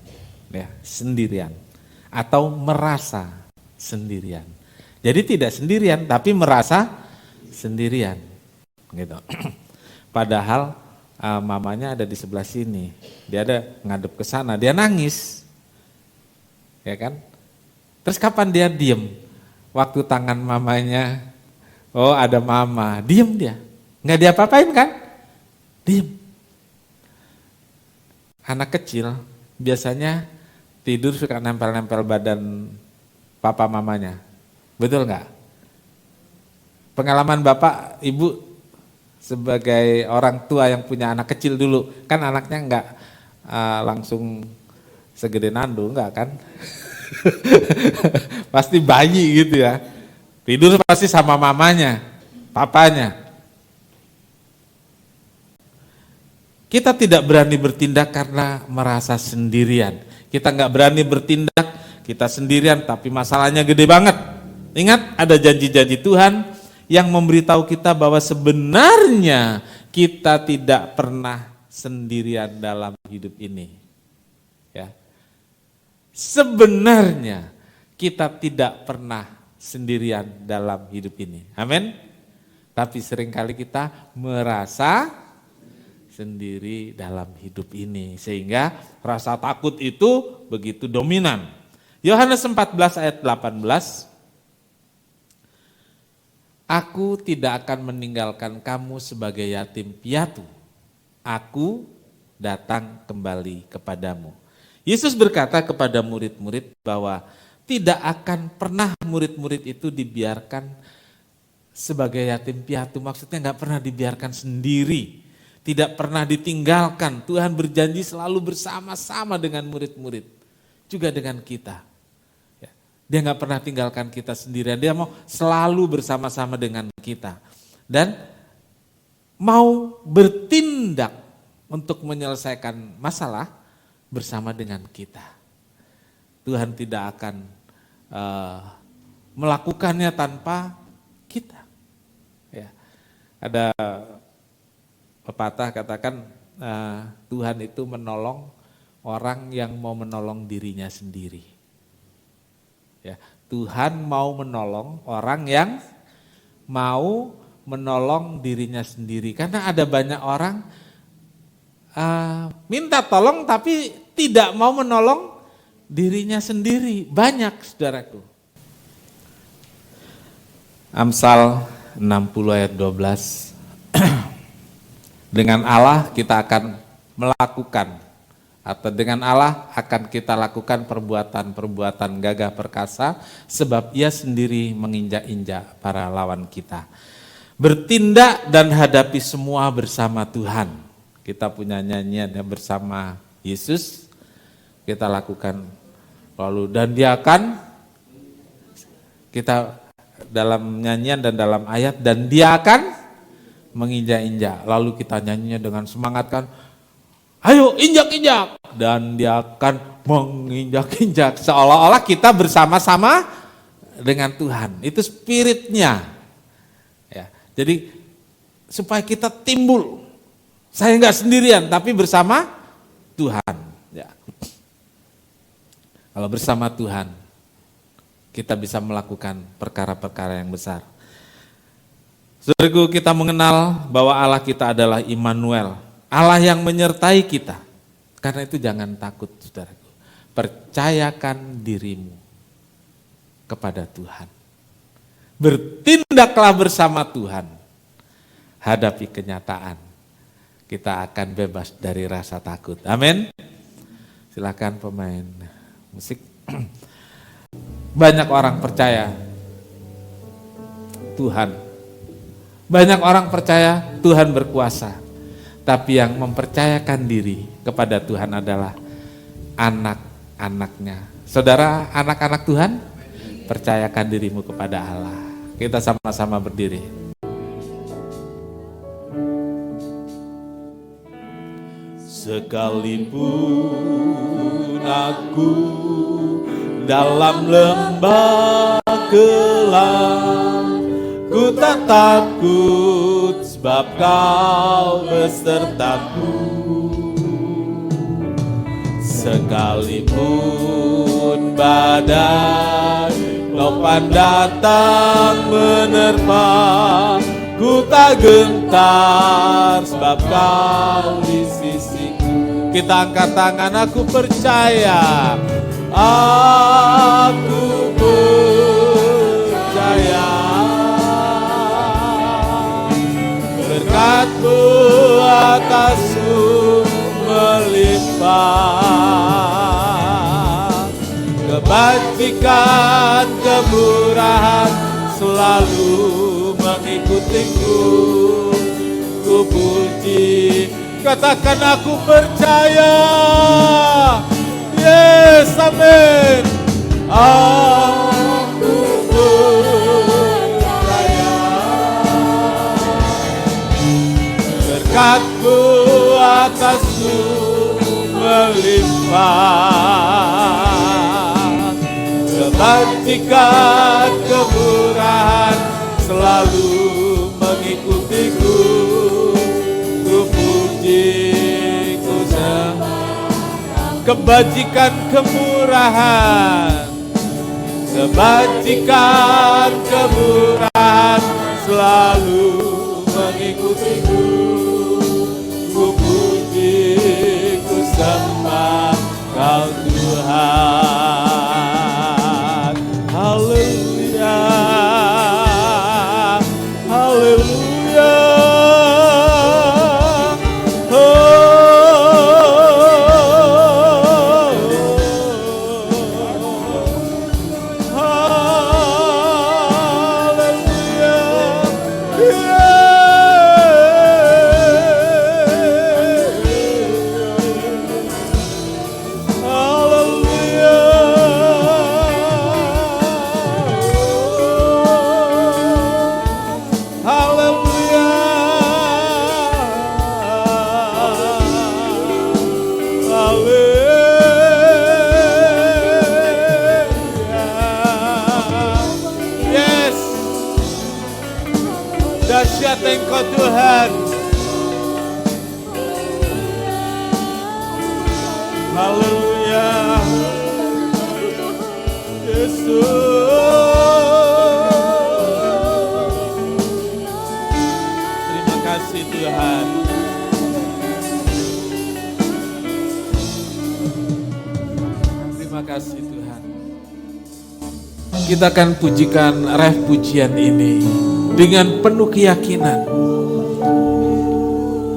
ya, sendirian atau merasa sendirian. Jadi tidak sendirian tapi merasa sendirian, gitu. Padahal mamanya ada di sebelah sini, dia ada ngadep ke sana, dia nangis, ya kan? Terus kapan dia diem? Waktu tangan mamanya, oh ada mama, diem dia, nggak diapa-apain kan? Diem. Anak kecil biasanya tidur suka nempel-nempel badan papa mamanya, betul nggak? Pengalaman bapak, ibu sebagai orang tua yang punya anak kecil dulu, kan anaknya nggak langsung segede Nando, nggak kan? Pasti bayi gitu ya, tidur pasti sama mamanya, papanya. Kita tidak berani bertindak karena merasa sendirian. Kita nggak berani bertindak, kita sendirian tapi masalahnya gede banget. Ingat, ada janji-janji Tuhan yang memberitahu kita bahwa sebenarnya kita tidak pernah sendirian dalam hidup ini. Ya. Sebenarnya kita tidak pernah sendirian dalam hidup ini. Amin. Tapi seringkali kita merasa sendiri dalam hidup ini, sehingga rasa takut itu begitu dominan. Yohanes 14 ayat 18, Aku tidak akan meninggalkan kamu sebagai yatim piatu, Aku datang kembali kepadamu. Yesus berkata kepada murid-murid bahwa tidak akan pernah murid-murid itu dibiarkan sebagai yatim piatu, maksudnya nggak pernah dibiarkan sendiri. Tidak pernah ditinggalkan. Tuhan berjanji selalu bersama-sama dengan murid-murid. Juga dengan kita. Ya. Dia gak pernah tinggalkan kita sendirian. Dia mau selalu bersama-sama dengan kita. Dan mau bertindak untuk menyelesaikan masalah bersama dengan kita. Tuhan tidak akan melakukannya tanpa kita. Ya. Ada pepatah katakan Tuhan itu menolong orang yang mau menolong dirinya sendiri. Ya, Tuhan mau menolong orang yang mau menolong dirinya sendiri. Karena ada banyak orang minta tolong tapi tidak mau menolong dirinya sendiri. Banyak, saudaraku. Amsal 60 ayat 12. Dengan Allah kita akan melakukan, atau dengan Allah akan kita lakukan perbuatan-perbuatan gagah perkasa, sebab Ia sendiri menginjak-injak para lawan kita. Bertindak dan hadapi semua bersama Tuhan. Kita punya nyanyian yang bersama Yesus, kita lakukan lalu, dan Dia akan, kita dalam nyanyian dan dalam ayat, dan Dia akan menginjak-injak, lalu kita nyanyinya dengan semangat kan, ayo injak-injak, dan Dia akan menginjak-injak, seolah-olah kita bersama-sama dengan Tuhan. Itu spiritnya. Ya. Jadi supaya kita timbul, saya nggak sendirian tapi bersama Tuhan. Ya. Kalau bersama Tuhan, kita bisa melakukan perkara-perkara yang besar. Saudaraku, kita mengenal bahwa Allah kita adalah Immanuel, Allah yang menyertai kita. Karena itu jangan takut, saudaraku. Percayakan dirimu kepada Tuhan. Bertindaklah bersama Tuhan. Hadapi kenyataan. Kita akan bebas dari rasa takut. Amin. Silakan pemain musik. Banyak orang percaya Tuhan. Banyak orang percaya Tuhan berkuasa. Tapi yang mempercayakan diri kepada Tuhan adalah anak-anaknya. Saudara, anak-anak Tuhan, percayakan dirimu kepada Allah. Kita sama-sama berdiri. Sekalipun aku dalam lembah gelap, ku tak takut sebab Kau besertaku. Sekalipun badai topan datang menerpa, ku tak gentar sebab Kau di sisiku. Kita angkat tangan, aku percaya, aku percaya. Berkat-Mu atasku melimpah, kebajikan, kemurahan selalu mengikutiku. Ku puji, katakan aku percaya. Yes, amin. Aku percaya. Berkat-Mu atasku melimpah, kebajikan, kemurahan selalu mengikutiku. Ku puji, ku sembah, kebajikan, kemurahan, kebajikan, kemurahan selalu mengikutiku. Ku puji, ku sembah Kau Tuhan. Haleluya, haleluya. Dahsyat Engkau Tuhan. Haleluya, Yesus. Terima kasih Tuhan. Terima kasih Tuhan. Kita akan pujikan ref pujian ini dengan penuh keyakinan.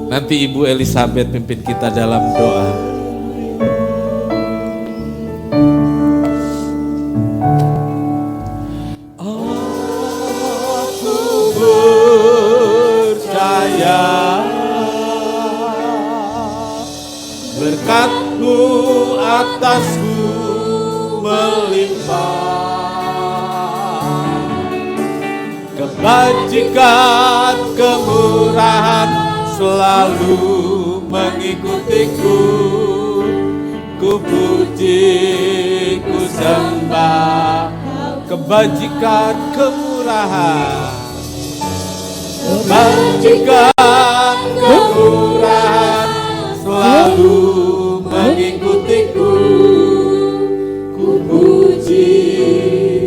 Nanti Ibu Elizabeth pimpin kita dalam doa. Aku percaya berkat-Mu atasku melimpah, kebajikan, kemurahan selalu mengikutiku. Ku puji, ku sembah, kebajikan, kemurahan Majikan kemurahan selalu mengikutiku. Ku puji,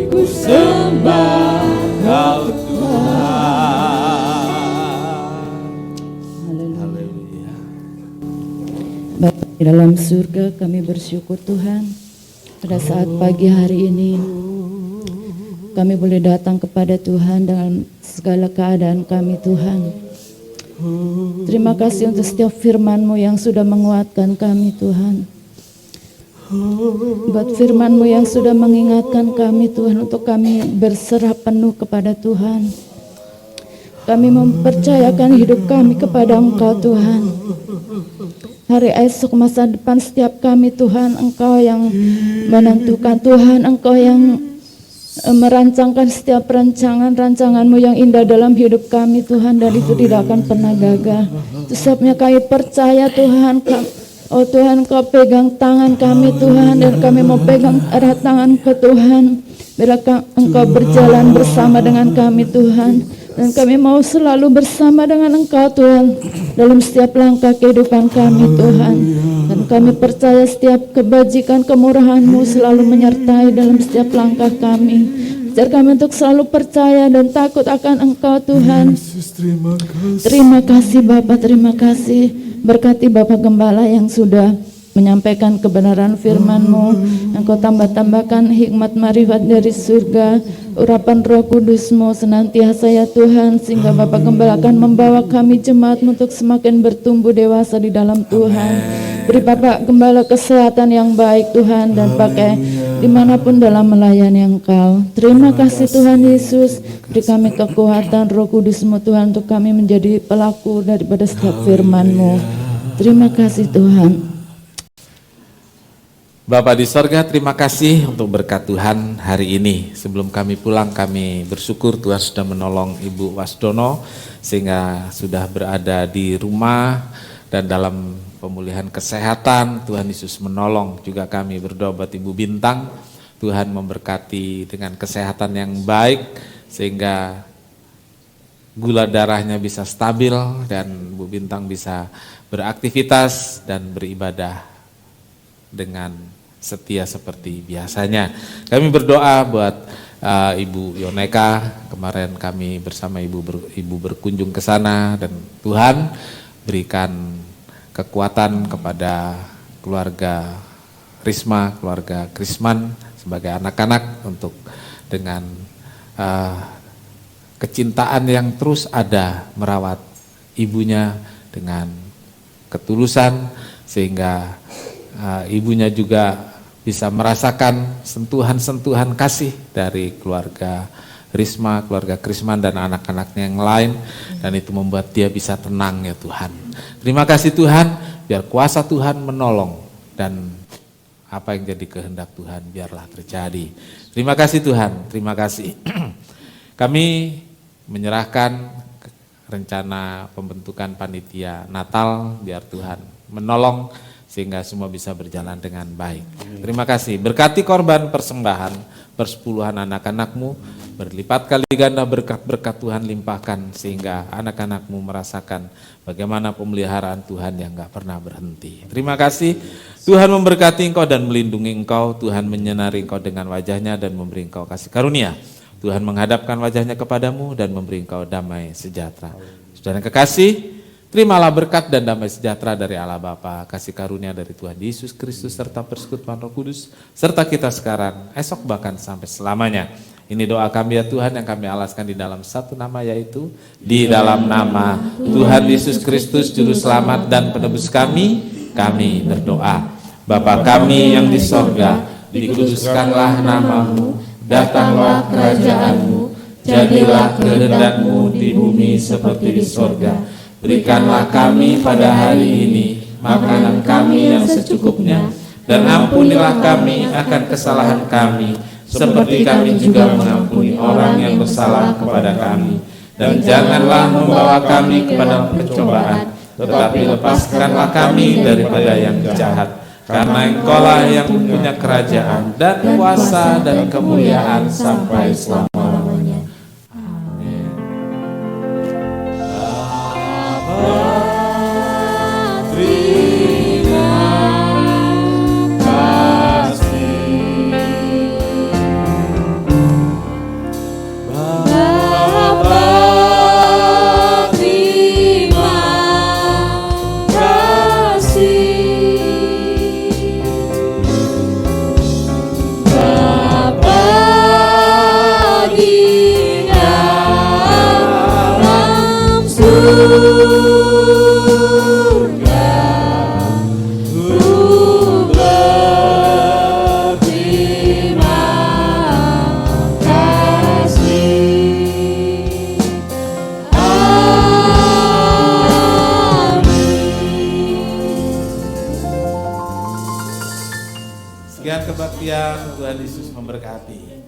ku sembah Kau Tuhan. Haleluya. Bapa di dalam surga, kami bersyukur Tuhan pada saat pagi hari ini kami boleh datang kepada Tuhan dengan segala keadaan kami Tuhan. Terima kasih untuk setiap firman-Mu yang sudah menguatkan kami Tuhan. Buat firman-Mu yang sudah mengingatkan kami Tuhan untuk kami berserah penuh kepada Tuhan. Kami mempercayakan hidup kami kepada Engkau Tuhan. Hari esok masa depan setiap kami Tuhan, Engkau yang menentukan Tuhan, Engkau yang merancangkan setiap rancangan-rancangan-Mu yang indah dalam hidup kami Tuhan, dan itu tidak akan pernah gagal. Itu sebabnya kami percaya Tuhan, oh Tuhan Engkau pegang tangan kami Tuhan, dan kami mau pegang erat tangan ke Tuhan. Bila Engkau berjalan bersama dengan kami Tuhan, dan kami mau selalu bersama dengan Engkau Tuhan dalam setiap langkah kehidupan kami Tuhan. Dan kami percaya setiap kebajikan kemurahan-Mu selalu menyertai dalam setiap langkah kami. Ajar kami untuk selalu percaya dan takut akan Engkau Tuhan. Terima kasih Bapa, terima kasih. Berkati Bapak Gembala yang sudah menyampaikan kebenaran firman-Mu. Engkau tambah-tambahkan hikmat marifat dari surga, urapan Roh Kudus-Mu senantiasa ya Tuhan, sehingga Bapak Gembala akan membawa kami jemaat untuk semakin bertumbuh dewasa di dalam Tuhan. Beri Bapak Gembala kesehatan yang baik Tuhan, dan pakai dimanapun dalam melayani Engkau. Terima kasih Tuhan Yesus. Beri kami kekuatan Roh Kudus-Mu Tuhan, untuk kami menjadi pelaku daripada setiap firman-Mu. Terima kasih Tuhan. Bapa di sorga, terima kasih untuk berkat Tuhan hari ini. Sebelum kami pulang, kami bersyukur Tuhan sudah menolong Ibu Wasdono sehingga sudah berada di rumah dan dalam pemulihan kesehatan. Tuhan Yesus menolong juga kami. Berdoa buat Ibu Bintang, Tuhan memberkati dengan kesehatan yang baik sehingga gula darahnya bisa stabil dan Bu Bintang bisa beraktivitas dan beribadah dengan setia seperti biasanya. Kami berdoa buat Ibu Yoneka. Kemarin kami bersama Ibu berkunjung ke sana, dan Tuhan berikan kekuatan kepada keluarga Risma, keluarga Krisman sebagai anak-anak untuk dengan kecintaan yang terus ada merawat ibunya dengan ketulusan, sehingga ibunya juga bisa merasakan sentuhan-sentuhan kasih dari keluarga Risma, keluarga Krisman dan anak-anaknya yang lain, dan itu membuat dia bisa tenang ya Tuhan. Terima kasih Tuhan, biar kuasa Tuhan menolong dan apa yang jadi kehendak Tuhan biarlah terjadi. Terima kasih Tuhan, terima kasih. Kami menyerahkan rencana pembentukan panitia Natal, biar Tuhan menolong sehingga semua bisa berjalan dengan baik. Terima kasih. Berkati korban persembahan persepuluhan anak-anakmu, berlipat kali ganda berkat-berkat Tuhan limpahkan, sehingga anak-anakmu merasakan bagaimana pemeliharaan Tuhan yang gak pernah berhenti. Terima kasih. Tuhan memberkati engkau dan melindungi engkau. Tuhan menyenari engkau dengan wajahnya dan memberi engkau kasih karunia. Tuhan menghadapkan wajahnya kepadamu dan memberi engkau damai sejahtera. Saudara yang kekasih, terimalah berkat dan damai sejahtera dari Allah Bapa, kasih karunia dari Tuhan Yesus Kristus, serta persekutuan Roh Kudus, serta kita sekarang, esok bahkan sampai selamanya. Ini doa kami ya Tuhan yang kami alaskan di dalam satu nama, yaitu di dalam nama Tuhan Yesus Kristus, Juru Selamat dan Penebus kami berdoa. Bapa kami yang di sorga, dikuduskanlah namamu, datanglah kerajaanmu, jadilah kehendakmu di bumi seperti di sorga. Berikanlah kami pada hari ini makanan kami yang secukupnya, dan ampunilah kami akan kesalahan kami, seperti kami juga mengampuni orang yang bersalah kepada kami. Dan janganlah membawa kami kepada pencobaan, tetapi lepaskanlah kami daripada yang jahat. Karena Engkaulah yang punya kerajaan dan kuasa dan kemuliaan sampai selama-lamanya. Amin. Sekian kebaktian, Tuhan Yesus memberkati.